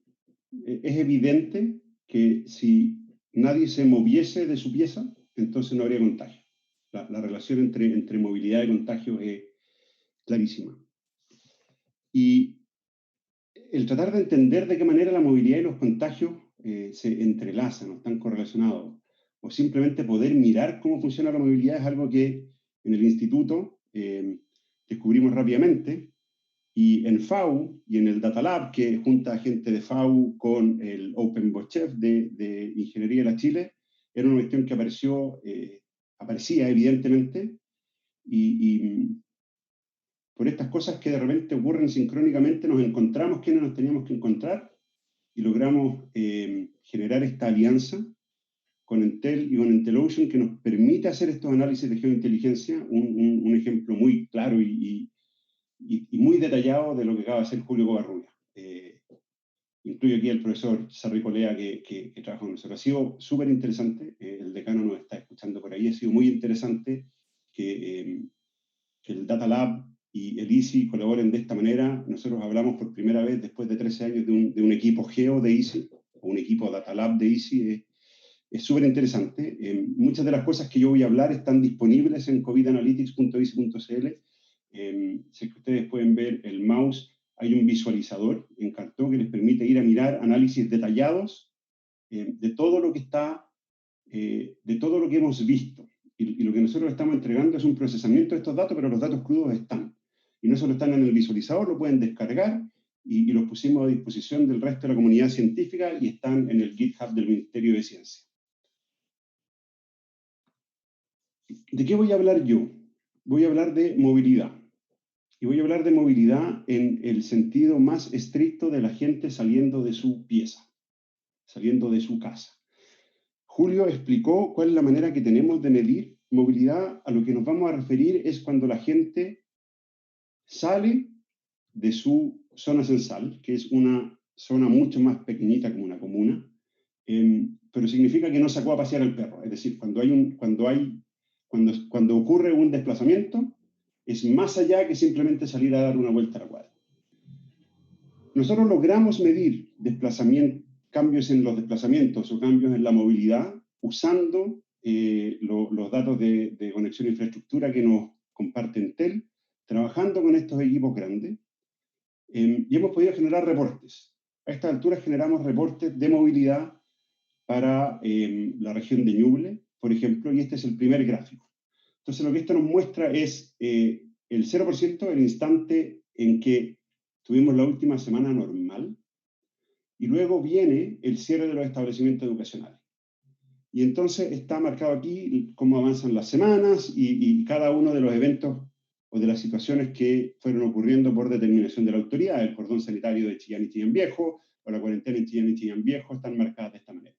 Es evidente que si nadie se moviese de su pieza, entonces no habría contagio. La relación entre movilidad y contagio es clarísima. Y el tratar de entender de qué manera la movilidad y los contagios se entrelazan o están correlacionados, o simplemente poder mirar cómo funciona la movilidad, es algo que en el instituto descubrimos rápidamente. Y en FAU y en el Data Lab, que junta a gente de FAU con el OpenBOCHEF de Ingeniería de la Chile, era una cuestión que aparecía evidentemente, y por estas cosas que de repente ocurren sincrónicamente, nos encontramos quienes nos teníamos que encontrar y logramos generar esta alianza con Entel y con EntelOcean que nos permite hacer estos análisis de geointeligencia, un ejemplo muy claro y muy detallado de lo que acaba de hacer Julio Covarrubias. incluyo aquí al profesor Sarricolea que trabaja con nosotros. Ha sido súper interesante, el decano nos está escuchando por ahí, ha sido muy interesante que el Data Lab y el ICI colaboren de esta manera. Nosotros hablamos por primera vez después de 13 años de un equipo Geo de ICI, o un equipo Data Lab de ICI. Es súper interesante. Muchas de las cosas que yo voy a hablar están disponibles en covidanalytics.ici.cl. Si que ustedes pueden ver el mouse, hay un visualizador en cartón que les permite ir a mirar análisis detallados de todo lo que está, de todo lo que hemos visto. Y lo que nosotros estamos entregando es un procesamiento de estos datos, pero los datos crudos están. Y no solo están en el visualizador, lo pueden descargar y los pusimos a disposición del resto de la comunidad científica y están en el GitHub del Ministerio de Ciencia. ¿De qué voy a hablar yo? Voy a hablar de movilidad. Y voy a hablar de movilidad en el sentido más estricto de la gente saliendo de su pieza, saliendo de su casa. Julio explicó cuál es la manera que tenemos de medir movilidad. A lo que nos vamos a referir es cuando la gente sale de su zona censal, que es una zona mucho más pequeñita como una comuna, pero significa que no sacó a pasear al perro. Es decir, cuando ocurre un desplazamiento, es más allá que simplemente salir a dar una vuelta a la cuadra. Nosotros logramos medir cambios en los desplazamientos o cambios en la movilidad usando los datos de conexión e infraestructura que nos comparte Entel, trabajando con estos equipos grandes, y hemos podido generar reportes. A estas alturas generamos reportes de movilidad para la región de Ñuble, por ejemplo, y este es el primer gráfico. Entonces, lo que esto nos muestra es el 0%, el instante en que tuvimos la última semana normal, y luego viene el cierre de los establecimientos educacionales. Y entonces está marcado aquí cómo avanzan las semanas y cada uno de los eventos o de las situaciones que fueron ocurriendo por determinación de la autoridad. El cordón sanitario de Chillán y Chillán Viejo, o la cuarentena en Chillán y Chillán Viejo, están marcadas de esta manera.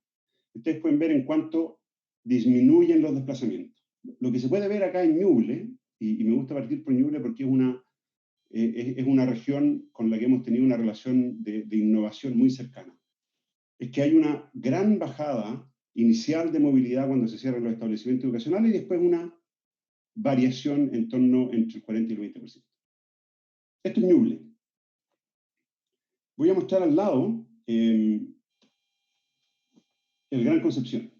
Ustedes pueden ver en cuánto disminuyen los desplazamientos. Lo que se puede ver acá en Ñuble, y me gusta partir por Ñuble porque es una región con la que hemos tenido una relación de innovación muy cercana, es que hay una gran bajada inicial de movilidad cuando se cierran los establecimientos educacionales y después una variación en torno entre el 40 y el 20%. Esto es Ñuble. Voy a mostrar al lado el Gran Concepción.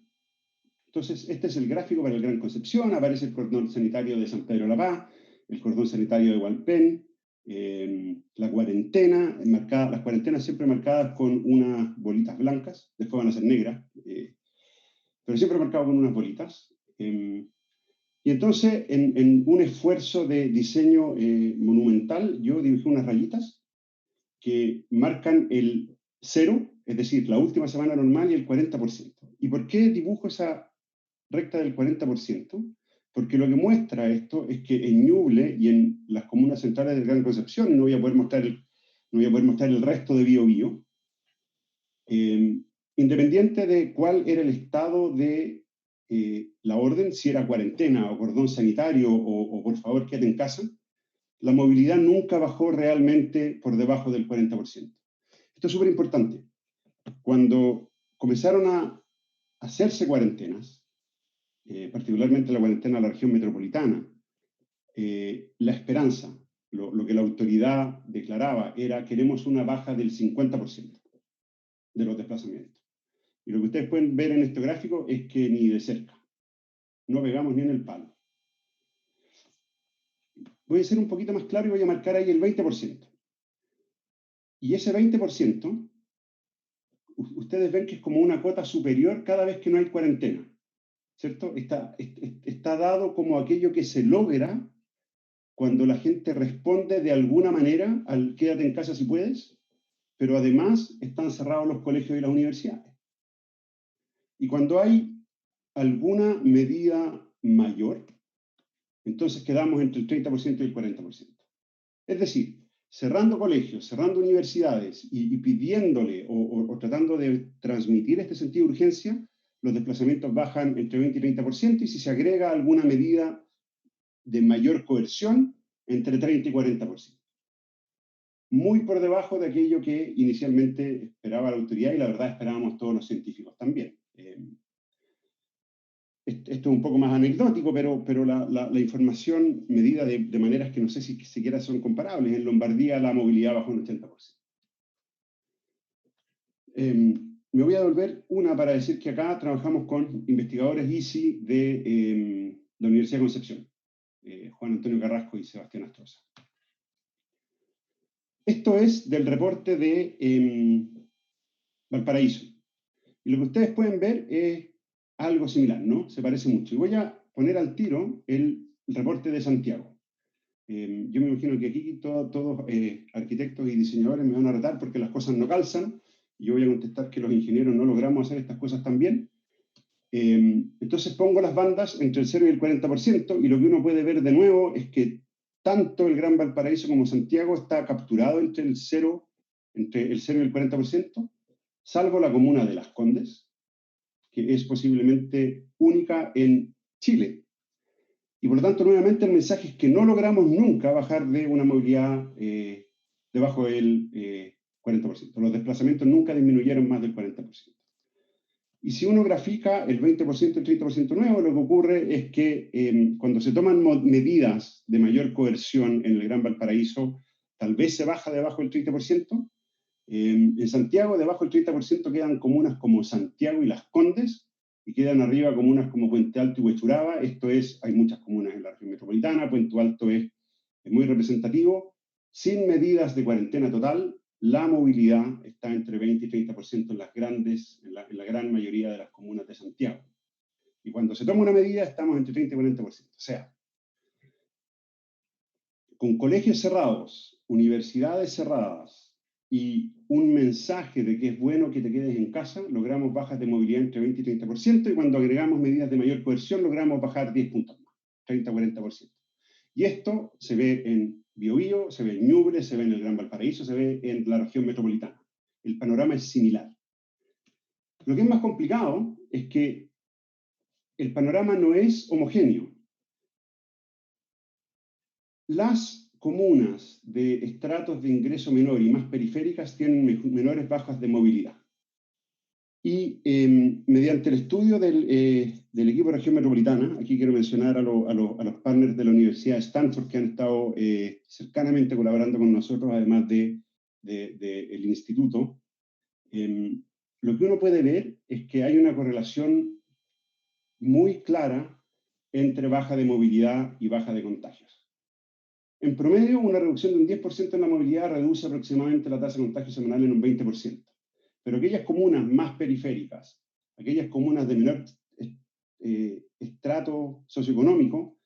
Entonces, este es el gráfico para el Gran Concepción. Aparece el cordón sanitario de San Pedro de la Paz, el cordón sanitario de Hualpén, la cuarentena, las cuarentenas siempre marcadas con unas bolitas blancas, después van a ser negras, pero siempre marcado con unas bolitas. Y entonces, en un esfuerzo de diseño monumental, yo dibujé unas rayitas que marcan el 0, es decir, la última semana normal y el 40%. ¿Y por qué dibujo esa recta del 40%? Porque lo que muestra esto es que en Ñuble y en las comunas centrales del Gran Concepción, no voy a poder mostrar el resto de Biobío, independiente de cuál era el estado de la orden, si era cuarentena o cordón sanitario o por favor quédate en casa, la movilidad nunca bajó realmente por debajo del 40%. Esto es súper importante. Cuando comenzaron a hacerse cuarentenas, particularmente la cuarentena de la región metropolitana, la esperanza, lo que la autoridad declaraba era queremos una baja del 50% de los desplazamientos. Y lo que ustedes pueden ver en este gráfico es que ni de cerca, no pegamos ni en el palo. Voy a ser un poquito más claro y voy a marcar ahí el 20%. Y ese 20%, ustedes ven que es como una cuota superior cada vez que no hay cuarentena, ¿cierto? Está dado como aquello que se logra cuando la gente responde de alguna manera al quédate en casa si puedes, pero además están cerrados los colegios y las universidades. Y cuando hay alguna medida mayor, entonces quedamos entre el 30% y el 40%. Es decir, cerrando colegios, cerrando universidades y pidiéndole o tratando de transmitir este sentido de urgencia, los desplazamientos bajan entre 20 y 30%, y si se agrega alguna medida de mayor coerción, entre 30 y 40%. muy por debajo de aquello que inicialmente esperaba la autoridad y la verdad esperábamos todos los científicos también. Esto es un poco más anecdótico, pero la información medida de maneras que no sé si siquiera son comparables. En Lombardía la movilidad bajó un 80%. Me voy a devolver una para decir que acá trabajamos con investigadores ICI de la Universidad de Concepción, Juan Antonio Carrasco y Sebastián Astroza. Esto es del reporte de Valparaíso. Y lo que ustedes pueden ver es algo similar, ¿no? Se parece mucho. Y voy a poner al tiro el reporte de Santiago. Yo me imagino que aquí todos arquitectos y diseñadores me van a retar porque las cosas no calzan. Y yo voy a contestar que los ingenieros no logramos hacer estas cosas tan bien. Entonces pongo las bandas entre el 0 y el 40%, y lo que uno puede ver de nuevo es que tanto el Gran Valparaíso como Santiago está capturado entre el 0 y el 40%, salvo la comuna de Las Condes, que es posiblemente única en Chile. Y por lo tanto, nuevamente, el mensaje es que no logramos nunca bajar de una movilidad debajo del 40%. Los desplazamientos nunca disminuyeron más del 40%. Y si uno grafica el 20% y el 30% nuevo, lo que ocurre es que cuando se toman medidas de mayor coerción en el Gran Valparaíso, tal vez se baja debajo del 30%. En Santiago, debajo del 30% quedan comunas como Santiago y Las Condes, y quedan arriba comunas como Puente Alto y Huechuraba. Esto es, hay muchas comunas en la región metropolitana, Puente Alto es muy representativo. Sin medidas de cuarentena total, la movilidad está entre 20 y 30% en la gran mayoría de las comunas de Santiago. Y cuando se toma una medida, estamos entre 30 y 40%. O sea, con colegios cerrados, universidades cerradas, y un mensaje de que es bueno que te quedes en casa, logramos bajas de movilidad entre 20 y 30%, y cuando agregamos medidas de mayor coerción, logramos bajar 10 puntos más, 30-40%. Y esto se ve en Biobío, se ve en Ñuble, se ve en el Gran Valparaíso, se ve en la región metropolitana. El panorama es similar. Lo que es más complicado es que el panorama no es homogéneo. Las comunas de estratos de ingreso menor y más periféricas tienen menores bajas de movilidad. Y mediante el estudio del equipo de región metropolitana, aquí quiero mencionar a los partners de la Universidad de Stanford que han estado cercanamente colaborando con nosotros, además del instituto, lo que uno puede ver es que hay una correlación muy clara entre baja de movilidad y baja de contagios. En promedio, una reducción de un 10% en la movilidad reduce aproximadamente la tasa de contagio semanal en un 20%. Pero aquellas comunas más periféricas, aquellas comunas de menor estrato socioeconómico,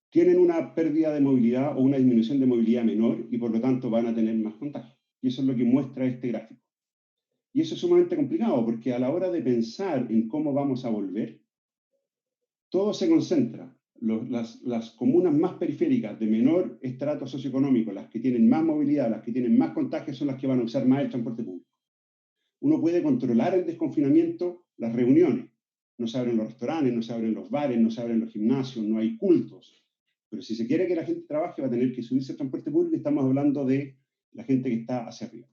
tienen una pérdida de movilidad o una disminución de movilidad menor y por lo tanto van a tener más contagios. Y eso es lo que muestra este gráfico. Y eso es sumamente complicado porque a la hora de pensar en cómo vamos a volver, todo se concentra. Las comunas más periféricas de menor estrato socioeconómico, las que tienen más movilidad, las que tienen más contagios, son las que van a usar más el transporte público. Uno puede controlar el desconfinamiento, las reuniones. No se abren los restaurantes, no se abren los bares, no se abren los gimnasios, no hay cultos. Pero si se quiere que la gente trabaje, va a tener que subirse al transporte público, y estamos hablando de la gente que está hacia arriba.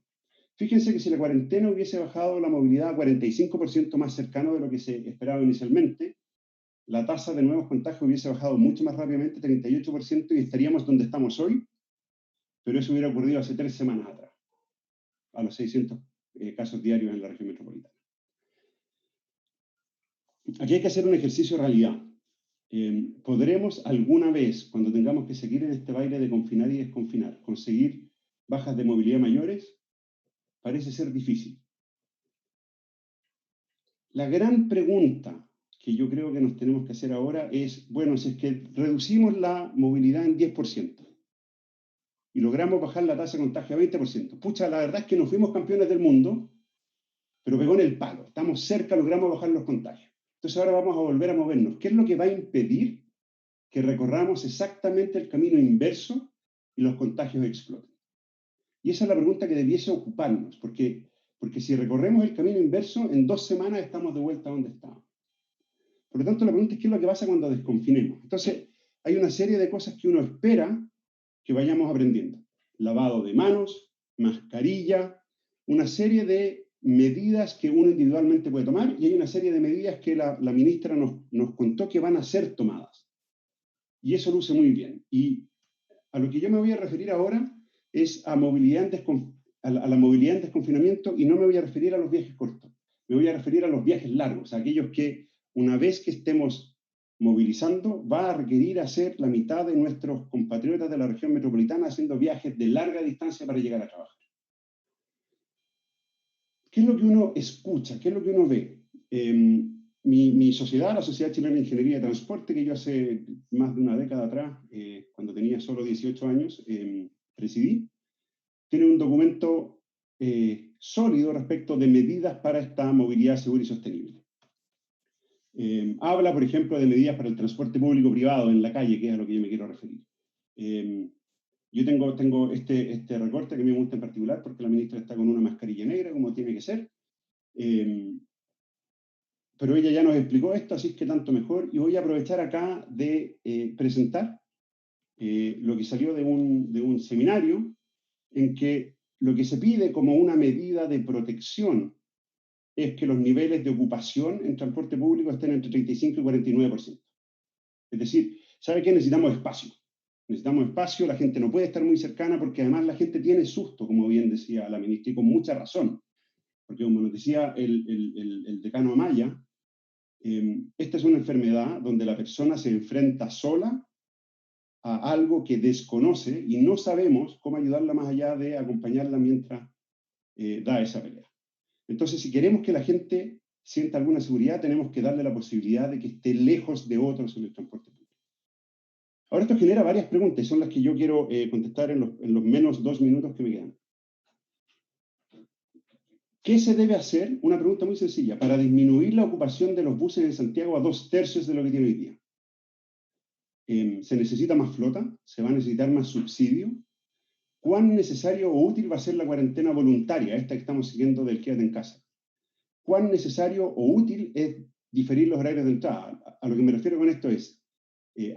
Fíjense que si la cuarentena hubiese bajado la movilidad a 45% más cercano de lo que se esperaba inicialmente, la tasa de nuevos contagios hubiese bajado mucho más rápidamente, 38%, y estaríamos donde estamos hoy, pero eso hubiera ocurrido hace 3 semanas atrás, a los 600 casos diarios en la región metropolitana. Aquí hay que hacer un ejercicio de realidad. ¿Podremos alguna vez, cuando tengamos que seguir en este baile de confinar y desconfinar, conseguir bajas de movilidad mayores? Parece ser difícil. La gran pregunta que yo creo que nos tenemos que hacer ahora es, bueno, si es que reducimos la movilidad en 10% y logramos bajar la tasa de contagio a 20%, pucha, la verdad es que nos fuimos campeones del mundo, pero pegó en el palo, estamos cerca, logramos bajar los contagios. Entonces ahora vamos a volver a movernos. ¿Qué es lo que va a impedir que recorramos exactamente el camino inverso y los contagios exploten? Y esa es la pregunta que debiese ocuparnos, porque si recorremos el camino inverso, en 2 semanas estamos de vuelta a donde estábamos. Por lo tanto, la pregunta es qué es lo que pasa cuando desconfinemos. Entonces, hay una serie de cosas que uno espera que vayamos aprendiendo. lavado de manos, mascarilla, una serie de medidas que uno individualmente puede tomar, y hay una serie de medidas que la ministra nos contó que van a ser tomadas. Y eso luce muy bien. Y a lo que yo me voy a referir ahora es a la movilidad en desconfinamiento, y no me voy a referir a los viajes cortos. Me voy a referir a los viajes largos, a aquellos que una vez que estemos movilizando, va a requerir hacer la mitad de nuestros compatriotas de la región metropolitana haciendo viajes de larga distancia para llegar a trabajar. ¿Qué es lo que uno escucha? ¿Qué es lo que uno ve? Mi sociedad, la Sociedad Chilena de Ingeniería de Transporte, que yo hace más de una década atrás, cuando tenía solo 18 años, presidí, tiene un documento sólido respecto de medidas para esta movilidad segura y sostenible. Habla, por ejemplo, de medidas para el transporte público-privado en la calle, que es a lo que yo me quiero referir. Yo tengo este recorte que me gusta en particular porque la ministra está con una mascarilla negra, como tiene que ser. Pero ella ya nos explicó esto, así que tanto mejor. Y voy a aprovechar acá de presentar lo que salió de un seminario en que lo que se pide como una medida de protección es que los niveles de ocupación en transporte público estén entre 35 y 49%. Es decir, ¿sabe qué? Necesitamos espacio. Necesitamos espacio, la gente no puede estar muy cercana porque además la gente tiene susto, como bien decía la ministra, y con mucha razón. Porque como nos decía el decano Amaya, esta es una enfermedad donde la persona se enfrenta sola a algo que desconoce y no sabemos cómo ayudarla más allá de acompañarla mientras da esa pelea. Entonces, si queremos que la gente sienta alguna seguridad, tenemos que darle la posibilidad de que esté lejos de otros en el transporte público. Ahora, esto genera varias preguntas, son las que yo quiero contestar en los menos 2 minutos que me quedan. ¿Qué se debe hacer? Una pregunta muy sencilla, para disminuir la ocupación de los buses en Santiago a 2/3 de lo que tiene hoy día. ¿Se necesita más flota? ¿Se va a necesitar más subsidio? ¿Cuán necesario o útil va a ser la cuarentena voluntaria, esta que estamos siguiendo del quédate en casa? ¿Cuán necesario o útil es diferir los horarios de entrada? A lo que me refiero con esto es,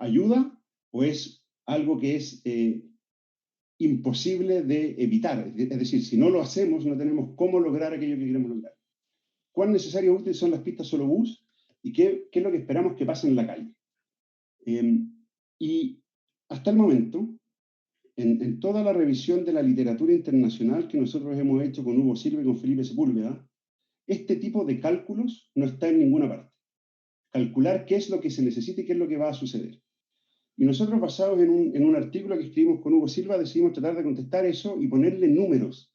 ¿ayuda o es algo que es imposible de evitar? Es decir, si no lo hacemos, no tenemos cómo lograr aquello que queremos lograr. ¿Cuán necesario o útil son las pistas solo bus? ¿Y qué es lo que esperamos que pase en la calle? Y hasta el momento, en toda la revisión de la literatura internacional que nosotros hemos hecho con Hugo Silva y con Felipe Sepúlveda, este tipo de cálculos no está en ninguna parte. Calcular qué es lo que se necesita y qué es lo que va a suceder. Y nosotros, basados en un artículo que escribimos con Hugo Silva, decidimos tratar de contestar eso y ponerle números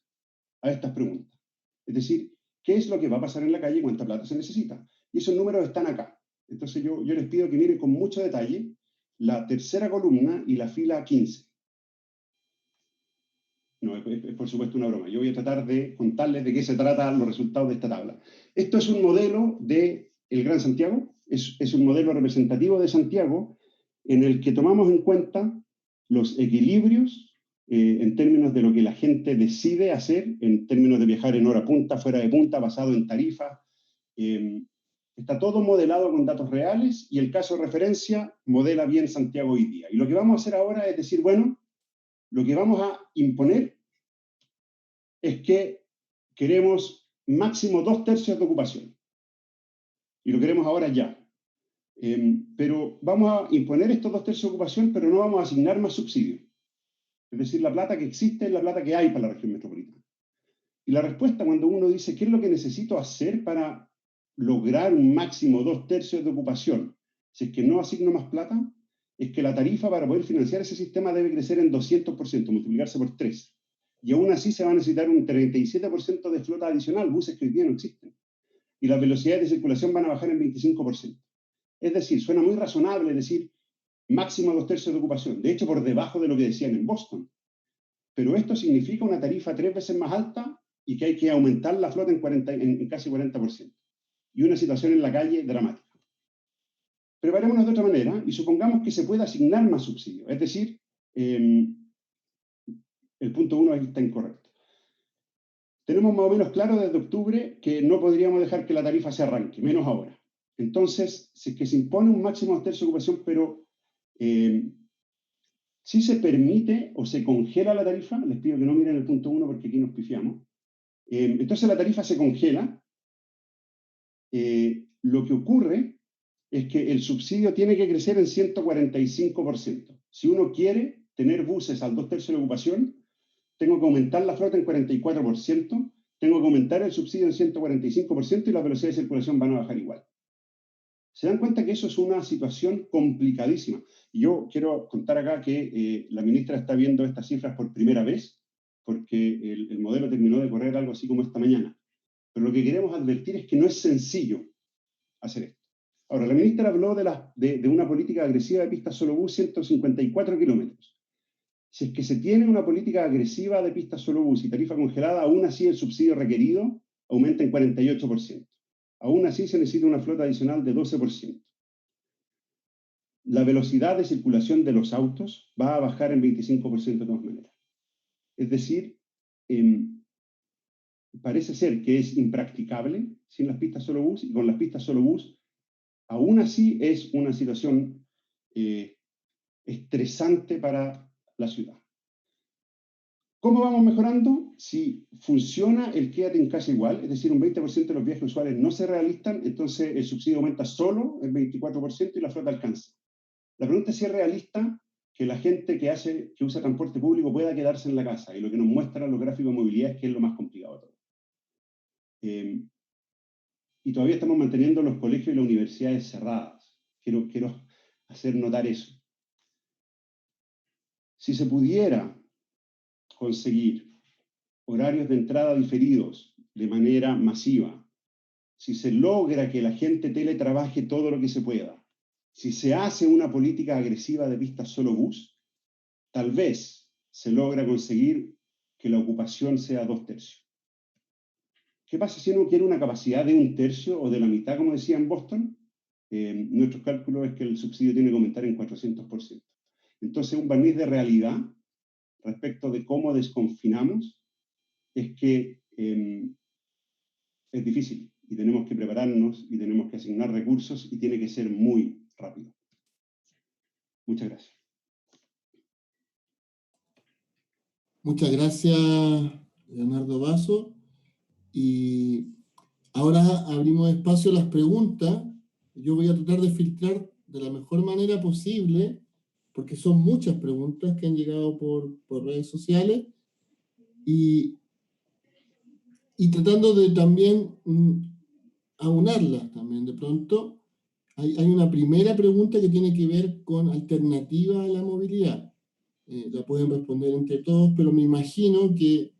a estas preguntas. Es decir, ¿qué es lo que va a pasar en la calle y cuánta plata se necesita? Y esos números están acá. Entonces yo les pido que miren con mucho detalle la tercera columna y la fila 15. No, es por supuesto una broma. Yo voy a tratar de contarles de qué se trata los resultados de esta tabla. Esto es un modelo del Gran Santiago, es un modelo representativo de Santiago en el que tomamos en cuenta los equilibrios en términos de lo que la gente decide hacer, en términos de viajar en hora punta, fuera de punta, basado en tarifas. Está todo modelado con datos reales y el caso de referencia modela bien Santiago hoy día. Y lo que vamos a hacer ahora es decir, bueno, lo que vamos a imponer es que queremos máximo 2/3 de ocupación. Y lo queremos ahora ya. Pero vamos a imponer estos 2/3 de ocupación, pero no vamos a asignar más subsidios. Es decir, la plata que existe es la plata que hay para la región metropolitana. Y la respuesta cuando uno dice, ¿qué es lo que necesito hacer para lograr un máximo 2/3 de ocupación? Si es que no asigno más plata, es que la tarifa para poder financiar ese sistema debe crecer en 200%, multiplicarse por 3. Y aún así se va a necesitar un 37% de flota adicional, buses que hoy día no existen. Y las velocidades de circulación van a bajar en 25%. Es decir, suena muy razonable decir máximo 2/3 de ocupación. De hecho, por debajo de lo que decían en Boston. Pero esto significa una tarifa 3 veces más alta y que hay que aumentar la flota en casi 40%. Y una situación en la calle dramática. Preparémonos de otra manera y supongamos que se pueda asignar más subsidios. Es decir, el punto 1 ahí está incorrecto. Tenemos más o menos claro desde octubre que no podríamos dejar que la tarifa se arranque, menos ahora. Entonces, si es que se impone un máximo de 2/3 de ocupación, pero Si se permite o se congela la tarifa, les pido que no miren el punto 1 porque aquí nos pifiamos. Entonces la tarifa se congela. Lo que ocurre es que el subsidio tiene que crecer en 145%. Si uno quiere tener buses al 2/3 de la ocupación, tengo que aumentar la flota en 44%, tengo que aumentar el subsidio en 145% y la velocidad de circulación van a bajar igual. Se dan cuenta que eso es una situación complicadísima. Y yo quiero contar acá que la ministra está viendo estas cifras por primera vez, porque el modelo terminó de correr algo así como esta mañana. Pero lo que queremos advertir es que no es sencillo hacer esto. Ahora, la ministra habló de una política agresiva de pistas solo bus, 154 kilómetros. Si es que se tiene una política agresiva de pistas solo bus y tarifa congelada, aún así el subsidio requerido aumenta en 48%. Aún así se necesita una flota adicional de 12%. La velocidad de circulación de los autos va a bajar en 25% de todas maneras. Es decir, parece ser que es impracticable sin las pistas solo bus, y con las pistas solo bus, aún así es una situación estresante para la ciudad. ¿Cómo vamos mejorando? Si funciona el quédate en casa igual, es decir, un 20% de los viajes usuales no se realizan, entonces el subsidio aumenta solo el 24% y la flota alcanza. La pregunta es si es realista que la gente que usa transporte público pueda quedarse en la casa, y lo que nos muestran los gráficos de movilidad es que es lo más complicado de todo. Y todavía estamos manteniendo los colegios y las universidades cerradas. Quiero hacer notar eso. Si se pudiera conseguir horarios de entrada diferidos de manera masiva, si se logra que la gente teletrabaje todo lo que se pueda, si se hace una política agresiva de pistas solo bus, tal vez se logra conseguir que la ocupación sea 2/3. ¿Qué pasa si uno quiere una capacidad de 1/3 o de la mitad, como decía en Boston? Nuestros cálculos es que el subsidio tiene que aumentar en 400%. Entonces, un barniz de realidad respecto de cómo desconfinamos es que es difícil y tenemos que prepararnos y tenemos que asignar recursos y tiene que ser muy rápido. Muchas gracias. Muchas gracias, Leonardo Basso. Y ahora abrimos espacio a las preguntas. Yo voy a tratar de filtrar de la mejor manera posible, porque son muchas preguntas que han llegado por redes sociales, y tratando de también aunarlas también. De pronto hay una primera pregunta que tiene que ver con alternativa a la movilidad. La pueden responder entre todos, pero me imagino que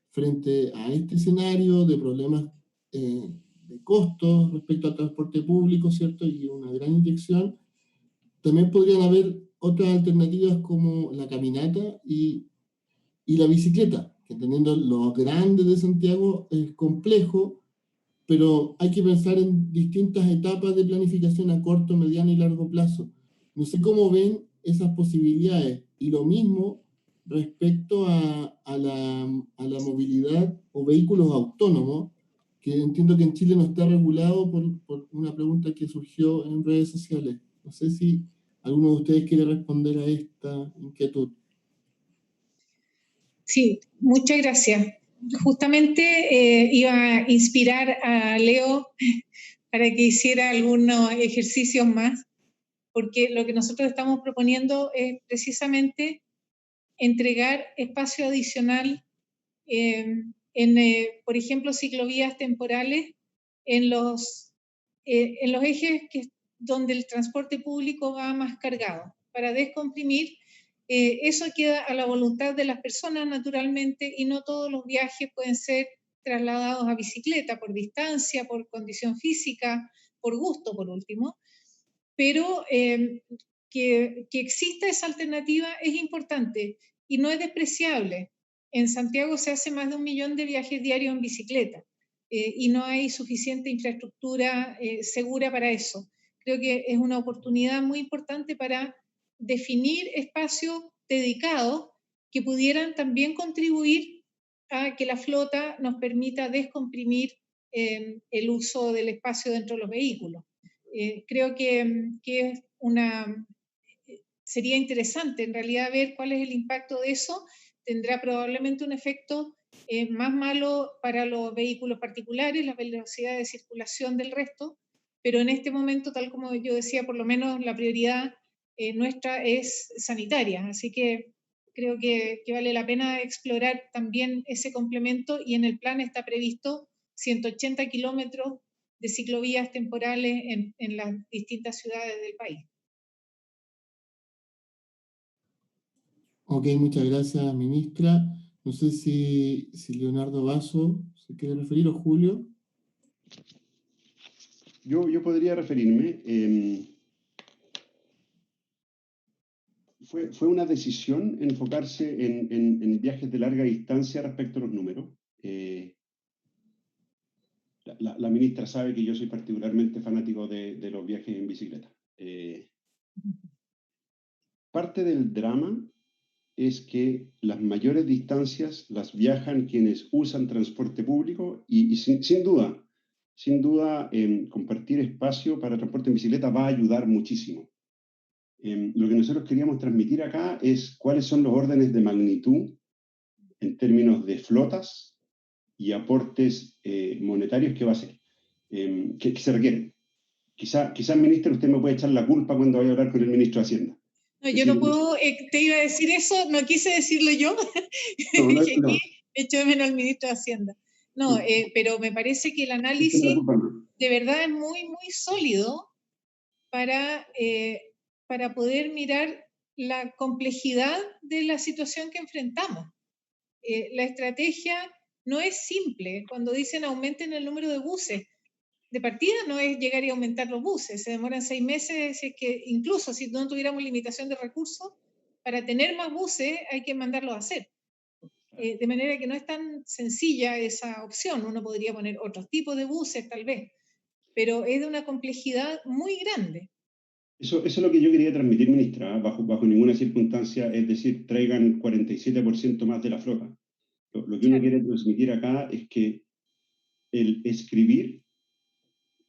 frente a este escenario de problemas de costos respecto al transporte público, ¿cierto? Y una gran inyección, también podrían haber otras alternativas como la caminata y la bicicleta, que teniendo los grandes de Santiago es complejo, pero hay que pensar en distintas etapas de planificación a corto, mediano y largo plazo. No sé cómo ven esas posibilidades. Y lo mismo respecto a la movilidad o vehículos autónomos, que entiendo que en Chile no está regulado por una pregunta que surgió en redes sociales. No sé si alguno de ustedes quiere responder a esta inquietud. Sí, muchas gracias. Justamente iba a inspirar a Leo para que hiciera algunos ejercicios más, porque lo que nosotros estamos proponiendo es precisamente entregar espacio adicional por ejemplo, ciclovías temporales en los ejes donde el transporte público va más cargado, para descomprimir. Eso queda a la voluntad de las personas, naturalmente, y no todos los viajes pueden ser trasladados a bicicleta por distancia, por condición física, por gusto, por último. Pero que exista esa alternativa es importante y no es despreciable. En Santiago se hace más de 1 millón de viajes diarios en bicicleta y no hay suficiente infraestructura segura para eso. Creo que es una oportunidad muy importante para definir espacios dedicados que pudieran también contribuir a que la flota nos permita descomprimir el uso del espacio dentro de los vehículos. Creo que es sería interesante en realidad ver cuál es el impacto de eso. Tendrá probablemente un efecto más malo para los vehículos particulares, la velocidad de circulación del resto, pero en este momento, tal como yo decía, por lo menos la prioridad nuestra es sanitaria, así que creo que vale la pena explorar también ese complemento, y en el plan está previsto 180 kilómetros de ciclovías temporales en las distintas ciudades del país. Ok, muchas gracias, ministra. No sé si Leonardo Basso se quiere referir, o Julio. Yo podría referirme. Fue una decisión enfocarse en viajes de larga distancia respecto a los números. La ministra sabe que yo soy particularmente fanático de los viajes en bicicleta. Parte del drama es que las mayores distancias las viajan quienes usan transporte público y sin duda, compartir espacio para transporte en bicicleta va a ayudar muchísimo. Lo que nosotros queríamos transmitir acá es cuáles son los órdenes de magnitud en términos de flotas y aportes monetarios que va a ser, que se requieren. Quizás, ministro, usted me puede echar la culpa cuando vaya a hablar con el ministro de Hacienda. No, yo no puedo, te iba a decir eso, no quise decirlo yo. No. Aquí echo de menos al ministro de Hacienda. No, pero me parece que el análisis de verdad es muy, muy sólido para poder mirar la complejidad de la situación que enfrentamos. La estrategia no es simple. Cuando dicen aumenten el número de buses, de partida no es llegar y aumentar los buses, se demoran 6 meses, es que incluso si no tuviéramos limitación de recursos, para tener más buses hay que mandarlos a hacer. De manera que no es tan sencilla esa opción, uno podría poner otros tipos de buses tal vez, pero es de una complejidad muy grande. Eso es lo que yo quería transmitir, ministra, bajo ninguna circunstancia, es decir, traigan 47% más de la flota. Lo que uno quiere transmitir acá es que el escribir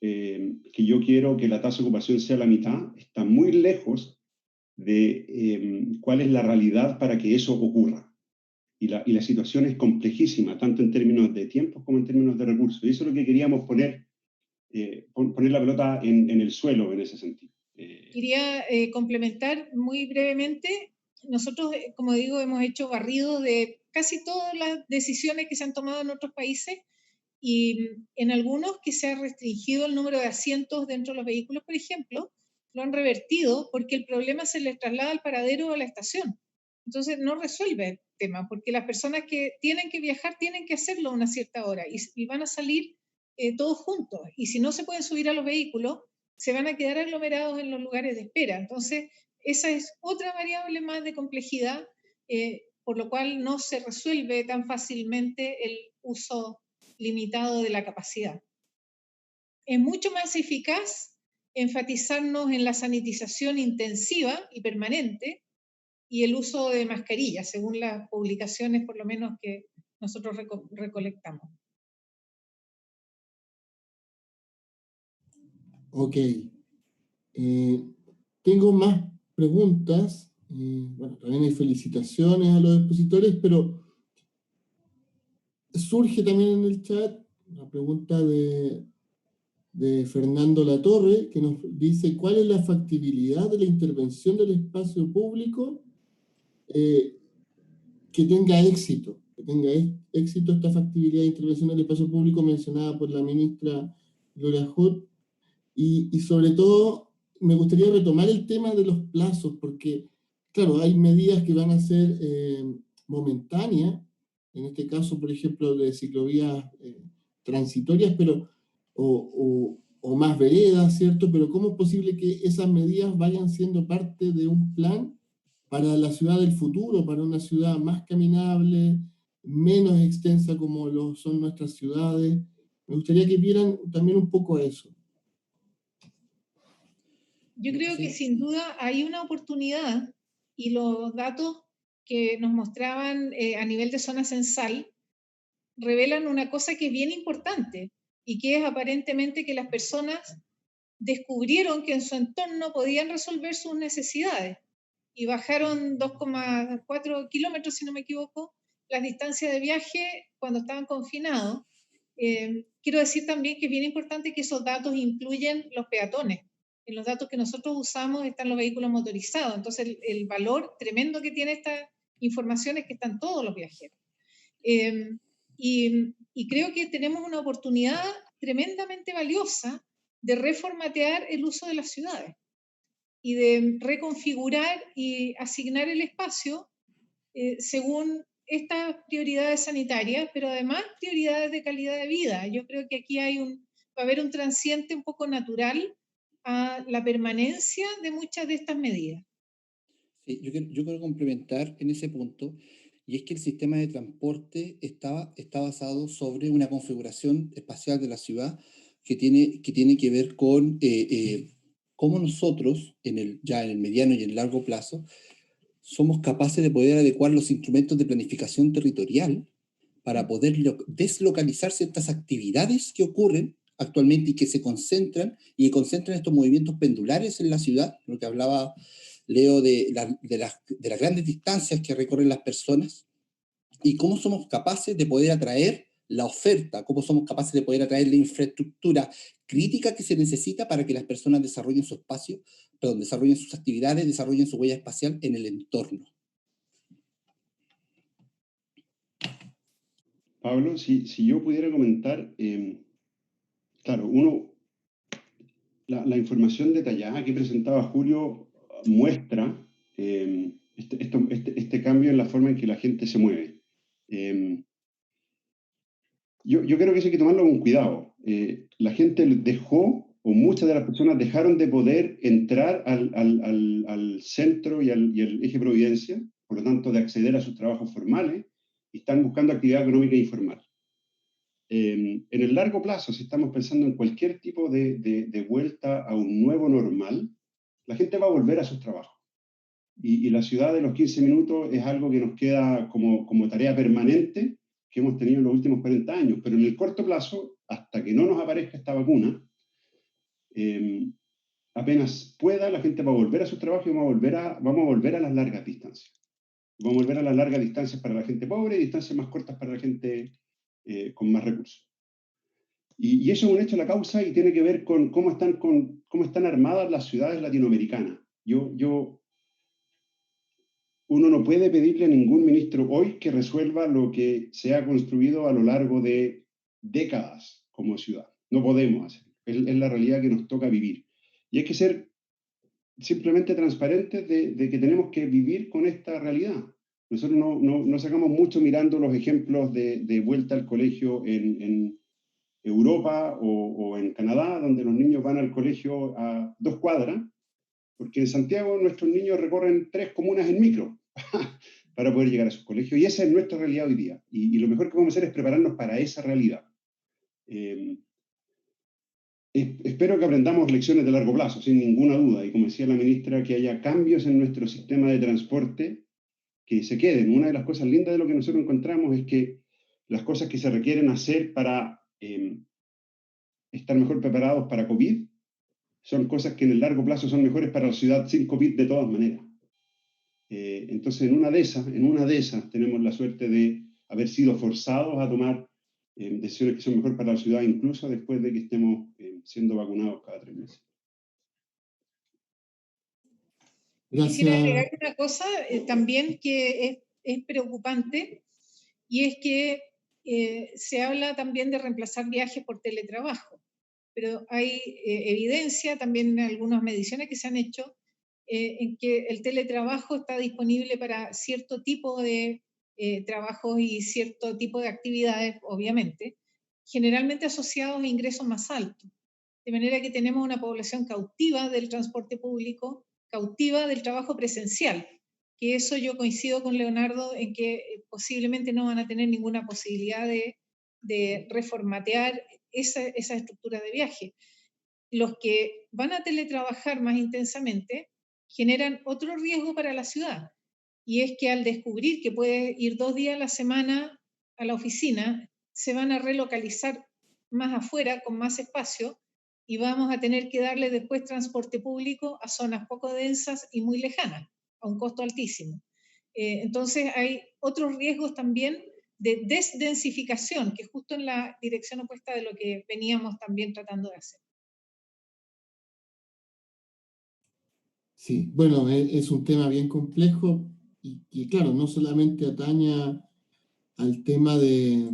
que yo quiero que la tasa de ocupación sea la mitad está muy lejos de cuál es la realidad para que eso ocurra. Y la situación es complejísima, tanto en términos de tiempos como en términos de recursos. Y eso es lo que queríamos poner la pelota en el suelo en ese sentido. Quería complementar muy brevemente. Nosotros, como digo, hemos hecho barrido de casi todas las decisiones que se han tomado en otros países, y en algunos que se ha restringido el número de asientos dentro de los vehículos, por ejemplo, lo han revertido porque el problema se les traslada al paradero o a la estación. Entonces no resuelve el tema, porque las personas que tienen que viajar tienen que hacerlo a una cierta hora y van a salir todos juntos. Y si no se pueden subir a los vehículos, se van a quedar aglomerados en los lugares de espera. Entonces, esa es otra variable más de complejidad, por lo cual no se resuelve tan fácilmente el uso limitado de la capacidad. Es mucho más eficaz enfatizarnos en la sanitización intensiva y permanente y el uso de mascarillas, según las publicaciones por lo menos que nosotros recolectamos. Ok. Tengo más preguntas. Bueno, también hay felicitaciones a los expositores, pero surge también en el chat una pregunta de Fernando Latorre, que nos dice: ¿cuál es la factibilidad de la intervención del espacio público que tenga éxito? Que tenga éxito esta factibilidad de intervención del espacio público mencionada por la ministra Gloria Hood. Y sobre todo, me gustaría retomar el tema de los plazos, porque, claro, hay medidas que van a ser momentáneas, en este caso, por ejemplo, de ciclovías transitorias, pero, o más veredas, ¿cierto? Pero ¿cómo es posible que esas medidas vayan siendo parte de un plan para la ciudad del futuro, para una ciudad más caminable, menos extensa como lo son nuestras ciudades? Me gustaría que vieran también un poco eso. Yo creo que sin duda hay una oportunidad, y los datos que nos mostraban a nivel de zona censal revelan una cosa que es bien importante, y que es aparentemente que las personas descubrieron que en su entorno podían resolver sus necesidades. y bajaron 2,4 kilómetros, si no me equivoco, las distancias de viaje cuando estaban confinados. Quiero decir también que es bien importante que esos datos incluyen los peatones. En los datos que nosotros usamos están los vehículos motorizados. Entonces, el valor tremendo que tiene esta información es que están todos los viajeros. Y creo que tenemos una oportunidad tremendamente valiosa de reformatear el uso de las ciudades y de reconfigurar y asignar el espacio según estas prioridades sanitarias, pero además prioridades de calidad de vida. Yo creo que aquí va a haber un transiente un poco natural a la permanencia de muchas de estas medidas. Sí, yo quiero complementar en ese punto, y es que el sistema de transporte está basado sobre una configuración espacial de la ciudad que tiene que ver con cómo nosotros, ya en el mediano y en el largo plazo, somos capaces de poder adecuar los instrumentos de planificación territorial para poder deslocalizar ciertas actividades que ocurren actualmente y que se concentran estos movimientos pendulares en la ciudad, lo que hablaba Leo de las grandes distancias que recorren las personas, y cómo somos capaces de poder atraer la oferta, cómo somos capaces de poder atraer la infraestructura crítica que se necesita para que las personas desarrollen su espacio, desarrollen sus actividades, desarrollen su huella espacial en el entorno. Pablo, si yo pudiera comentar, claro, la información detallada que presentaba Julio muestra este cambio en la forma en que la gente se mueve. Yo creo que eso hay que tomarlo con cuidado. La gente dejó, o muchas de las personas dejaron de poder entrar al centro y al eje Providencia, por lo tanto de acceder a sus trabajos formales, y están buscando actividad económica informal. En el largo plazo, si estamos pensando en cualquier tipo de vuelta a un nuevo normal, la gente va a volver a sus trabajos. Y la ciudad de los 15 minutos es algo que nos queda como tarea permanente que hemos tenido en los últimos 40 años. Pero en el corto plazo, hasta que no nos aparezca esta vacuna, apenas pueda, la gente va a volver a sus trabajos y vamos a volver a las largas distancias. Vamos a volver a las largas distancias para la gente pobre y distancias más cortas para la gente con más recursos. Y eso es un hecho de la causa y tiene que ver con cómo están armadas las ciudades latinoamericanas. Uno no puede pedirle a ningún ministro hoy que resuelva lo que se ha construido a lo largo de décadas como ciudad. No podemos hacerlo. Es la realidad que nos toca vivir. Y hay que ser simplemente transparentes de que tenemos que vivir con esta realidad. Nosotros no sacamos mucho mirando los ejemplos de vuelta al colegio en Europa o en Canadá, donde los niños van al colegio a 2 cuadras, porque en Santiago nuestros niños recorren 3 comunas en micro para poder llegar a sus colegios, y esa es nuestra realidad hoy día, y lo mejor que podemos hacer es prepararnos para esa realidad. Espero que aprendamos lecciones de largo plazo, sin ninguna duda, y como decía la ministra, que haya cambios en nuestro sistema de transporte que se queden. Una de las cosas lindas de lo que nosotros encontramos es que las cosas que se requieren hacer para estar mejor preparados para COVID son cosas que en el largo plazo son mejores para la ciudad sin COVID de todas maneras. Entonces, en una de esas tenemos la suerte de haber sido forzados a tomar decisiones que son mejores para la ciudad, incluso después de que estemos siendo vacunados cada 3 meses. Gracias. Quisiera agregar una cosa también que es preocupante, y es que se habla también de reemplazar viajes por teletrabajo, pero hay evidencia, también en algunas mediciones que se han hecho, en que el teletrabajo está disponible para cierto tipo de trabajos y cierto tipo de actividades, obviamente, generalmente asociados a ingresos más altos. De manera que tenemos una población cautiva del transporte público, cautiva del trabajo presencial, que eso yo coincido con Leonardo en que posiblemente no van a tener ninguna posibilidad de reformatear esa estructura de viaje. Los que van a teletrabajar más intensamente generan otro riesgo para la ciudad, y es que al descubrir que puede ir 2 días a la semana a la oficina, se van a relocalizar más afuera, con más espacio, y vamos a tener que darle después transporte público a zonas poco densas y muy lejanas. a un costo altísimo. Entonces hay otros riesgos también de desdensificación, que es justo en la dirección opuesta de lo que veníamos también tratando de hacer. Sí, bueno, es un tema bien complejo y claro, no solamente atañe al tema de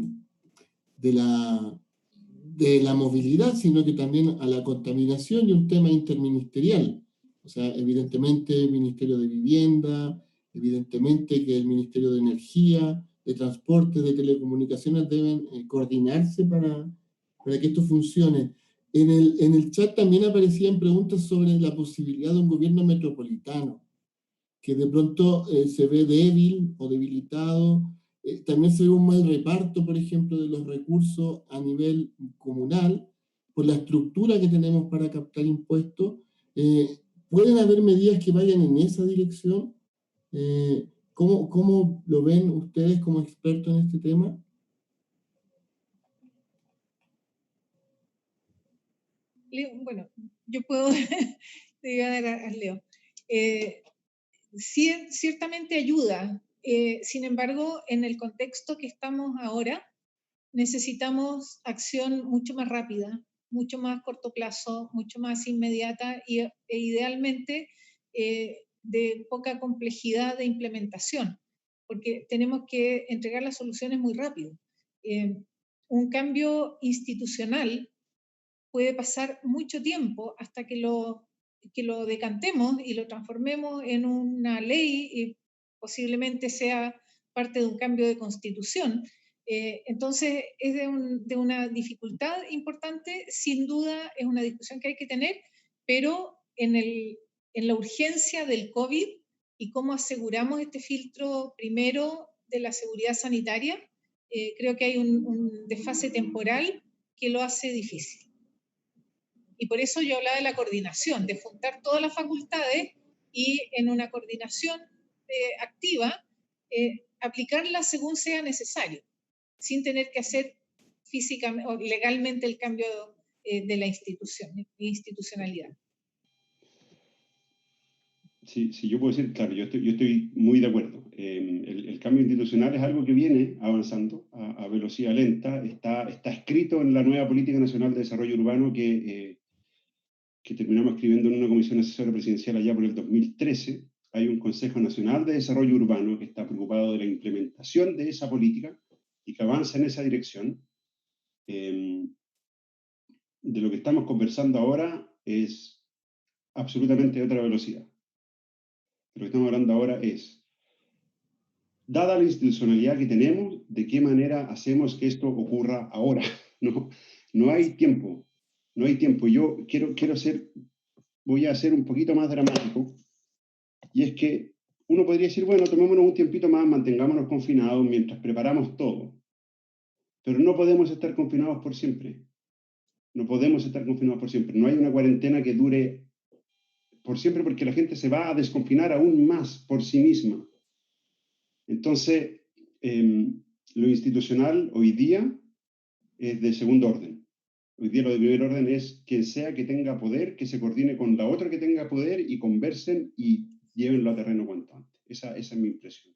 la movilidad, sino que también a la contaminación y un tema interministerial. O sea, evidentemente el Ministerio de Vivienda, evidentemente que el Ministerio de Energía, de Transporte, de Telecomunicaciones deben coordinarse para que esto funcione. En el chat también aparecían preguntas sobre la posibilidad de un gobierno metropolitano, que de pronto se ve débil o debilitado. También se ve un mal reparto, por ejemplo, de los recursos a nivel comunal, por la estructura que tenemos para captar impuestos. ¿Pueden haber medidas que vayan en esa dirección? ¿Cómo lo ven ustedes como expertos en este tema? Leo, bueno, yo puedo dar a Leo. Sí, ciertamente ayuda. Sin embargo, en el contexto que estamos ahora, necesitamos acción mucho más rápida, mucho más corto plazo, mucho más inmediata e idealmente de poca complejidad de implementación, porque tenemos que entregar las soluciones muy rápido. Un cambio institucional puede pasar mucho tiempo hasta que lo decantemos y lo transformemos en una ley y posiblemente sea parte de un cambio de constitución. Entonces es de una dificultad importante, sin duda es una discusión que hay que tener, pero en la urgencia del COVID y cómo aseguramos este filtro primero de la seguridad sanitaria, creo que hay un desfase temporal que lo hace difícil. Y por eso yo hablaba de la coordinación, de juntar todas las facultades y en una coordinación activa, aplicarla según sea necesario, sin tener que hacer físicamente o legalmente el cambio de la institucionalidad. Sí, yo puedo decir, claro, yo estoy muy de acuerdo. El cambio institucional es algo que viene avanzando a velocidad lenta. Está escrito en la nueva Política Nacional de Desarrollo Urbano que terminamos escribiendo en una comisión asesora presidencial allá por el 2013. Hay un Consejo Nacional de Desarrollo Urbano que está preocupado de la implementación de esa política y que avanza en esa dirección. De lo que estamos conversando ahora es absolutamente otra velocidad. Lo que estamos hablando ahora es, dada la institucionalidad que tenemos, ¿de qué manera hacemos que esto ocurra ahora? No hay tiempo. No hay tiempo. Yo voy a ser un poquito más dramático, y es que uno podría decir, bueno, tomémonos un tiempito más, mantengámonos confinados mientras preparamos todo. Pero no podemos estar confinados por siempre. No podemos estar confinados por siempre. No hay una cuarentena que dure por siempre porque la gente se va a desconfinar aún más por sí misma. Entonces, lo institucional hoy día es de segundo orden. Hoy día lo de primer orden es quien sea que tenga poder, que se coordine con la otra que tenga poder y conversen y llévenlo a terreno cuanto antes. Esa es mi impresión.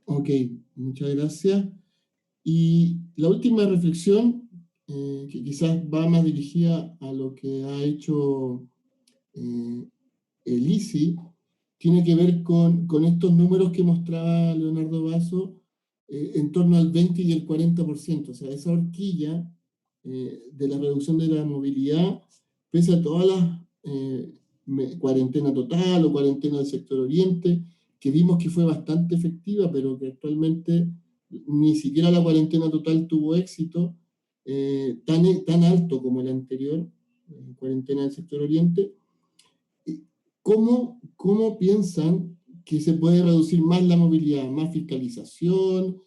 Ok, muchas gracias. Y la última reflexión, que quizás va más dirigida a lo que ha hecho el ICI, tiene que ver con estos números que mostraba Leonardo Basso, en torno al 20 y el 40%, o sea, esa horquilla de la reducción de la movilidad, pese a todas las cuarentena total o cuarentena del sector oriente, que vimos que fue bastante efectiva, pero que actualmente ni siquiera la cuarentena total tuvo éxito tan alto como la anterior, cuarentena del sector oriente. ¿Cómo piensan que se puede reducir más la movilidad? ¿Más fiscalización?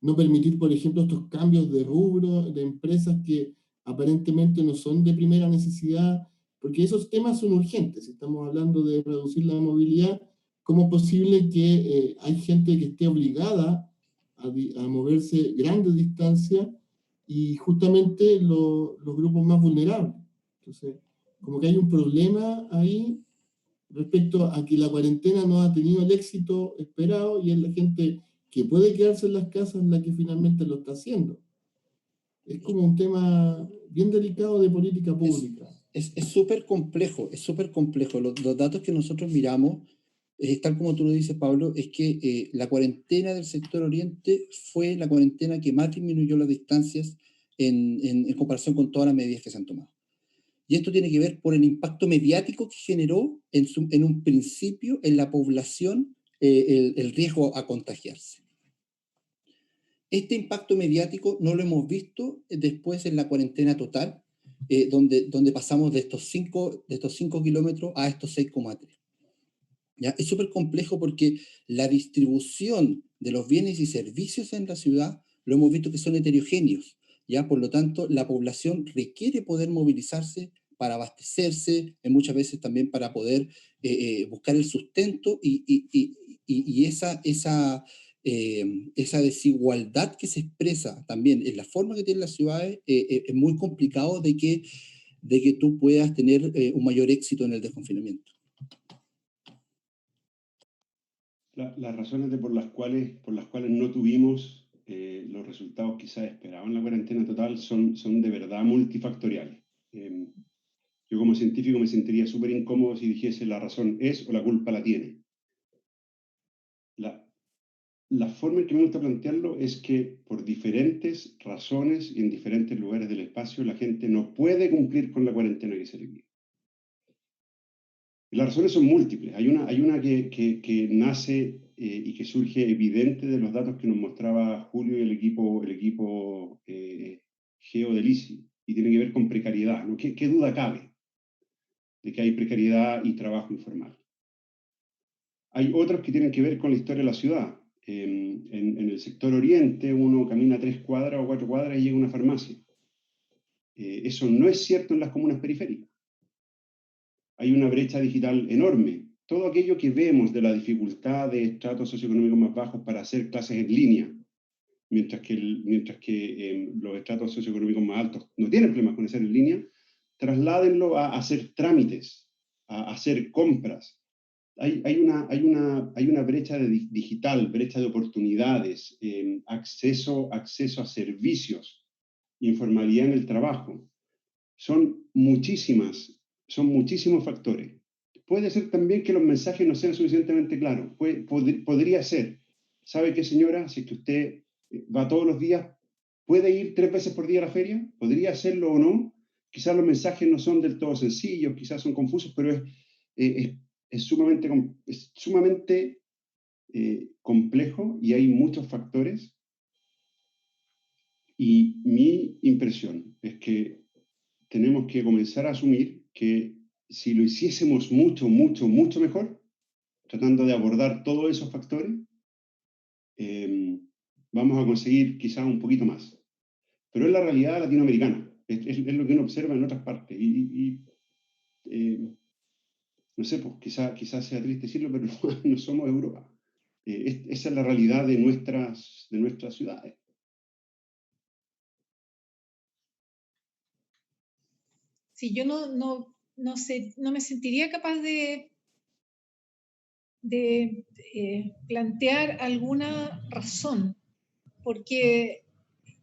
¿No permitir, por ejemplo, estos cambios de rubro de empresas que aparentemente no son de primera necesidad? Porque esos temas son urgentes. Si estamos hablando de reducir la movilidad, ¿cómo es posible que hay gente que esté obligada a moverse grandes distancias y justamente los grupos más vulnerables? Entonces, como que hay un problema ahí respecto a que la cuarentena no ha tenido el éxito esperado y es la gente que puede quedarse en las casas la que finalmente lo está haciendo. Es como un tema bien delicado de política pública. Es súper complejo, es súper complejo. Los datos que nosotros miramos, tal como tú lo dices, Pablo, es que la cuarentena del sector oriente fue la cuarentena que más disminuyó las distancias en comparación con todas las medidas que se han tomado. Y esto tiene que ver por el impacto mediático que generó en un principio en la población el riesgo a contagiarse. Este impacto mediático no lo hemos visto después en la cuarentena total, donde pasamos de estos 5 kilómetros a estos 6,3. ¿Ya? Es súper complejo porque la distribución de los bienes y servicios en la ciudad lo hemos visto que son heterogéneos. ¿Ya? Por lo tanto, la población requiere poder movilizarse para abastecerse, muchas veces también para poder buscar el sustento y esa desigualdad que se expresa también en la forma que tienen las ciudades, es muy complicado de que tú puedas tener un mayor éxito en el desconfinamiento. Las razones por las cuales no tuvimos los resultados quizás esperados en la cuarentena total son de verdad multifactoriales. Yo como científico me sentiría súper incómodo si dijese la razón es o la culpa la tiene. La forma en que me gusta plantearlo es que por diferentes razones y en diferentes lugares del espacio la gente no puede cumplir con la cuarentena que se le pide. Y las razones son múltiples. Hay una que nace y que surge evidente de los datos que nos mostraba Julio y el equipo Geo del ICI, y tiene que ver con precariedad, ¿no? ¿Qué duda cabe de que hay precariedad y trabajo informal? Hay otros que tienen que ver con la historia de la ciudad. En el sector oriente uno camina 3 cuadras o 4 cuadras y llega a una farmacia. Eso no es cierto en las comunas periféricas. Hay una brecha digital enorme. Todo aquello que vemos de la dificultad de estratos socioeconómicos más bajos para hacer clases en línea, mientras que los estratos socioeconómicos más altos no tienen problemas con hacer en línea, trasládenlo a hacer trámites, a hacer compras. Hay una brecha digital, brecha de oportunidades, acceso a servicios, informalidad en el trabajo. Son muchísimos factores. Puede ser también que los mensajes no sean suficientemente claros. Podría ser, ¿sabe qué, señora? Si es que usted va todos los días, ¿puede ir 3 veces por día a la feria? ¿Podría hacerlo o no? Quizás los mensajes no son del todo sencillos, quizás son confusos, pero es sumamente complejo y hay muchos factores. Y mi impresión es que tenemos que comenzar a asumir que si lo hiciésemos mucho mejor, tratando de abordar todos esos factores, vamos a conseguir quizás un poquito más. Pero es la realidad latinoamericana, es lo que uno observa en otras partes. No sé, pues quizás sea triste decirlo, pero no somos Europa. Esa es la realidad de nuestras ciudades. Sí, yo no me sentiría capaz de plantear alguna razón, porque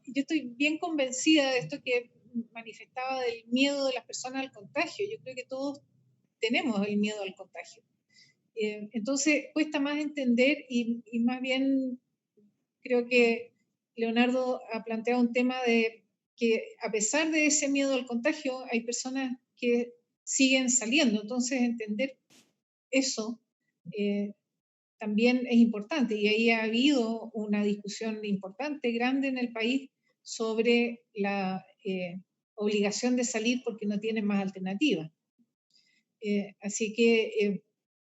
yo estoy bien convencida de esto que manifestaba del miedo de las personas al contagio. Yo creo que todos tenemos el miedo al contagio. Entonces cuesta más entender y más bien creo que Leonardo ha planteado un tema de que a pesar de ese miedo al contagio hay personas que siguen saliendo. Entonces entender eso también es importante, y ahí ha habido una discusión importante, grande en el país sobre la obligación de salir porque no tienen más alternativa. Así que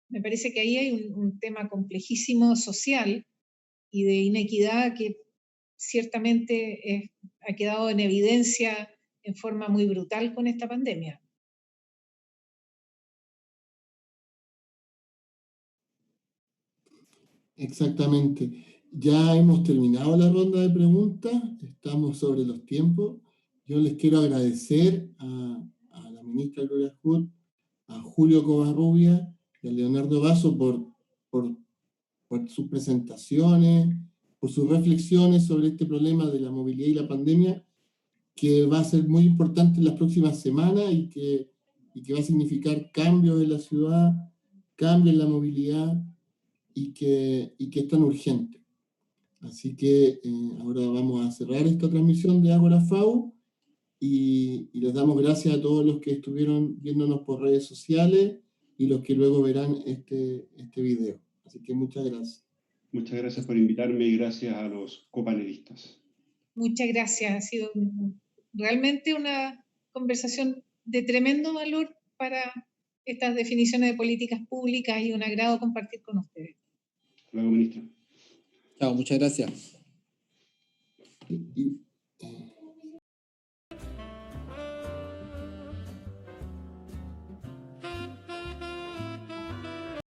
me parece que ahí hay un tema complejísimo social y de inequidad que ciertamente ha quedado en evidencia en forma muy brutal con esta pandemia. Exactamente. Ya hemos terminado la ronda de preguntas, estamos sobre los tiempos. Yo les quiero agradecer a la ministra Gloria Hood, a Julio Covarrubia y a Leonardo Basso por sus presentaciones, por sus reflexiones sobre este problema de la movilidad y la pandemia, que va a ser muy importante en las próximas semanas y que va a significar cambios en la ciudad, cambios en la movilidad y que es tan urgente. Así que ahora vamos a cerrar esta transmisión de Ágora FAU y les damos gracias a todos los que estuvieron viéndonos por redes sociales y los que luego verán este video. Así que muchas gracias. Muchas gracias por invitarme y gracias a los copanelistas. Muchas gracias. Ha sido realmente una conversación de tremendo valor para estas definiciones de políticas públicas y un agrado compartir con ustedes. Hasta luego, ministra. Chao, muchas gracias.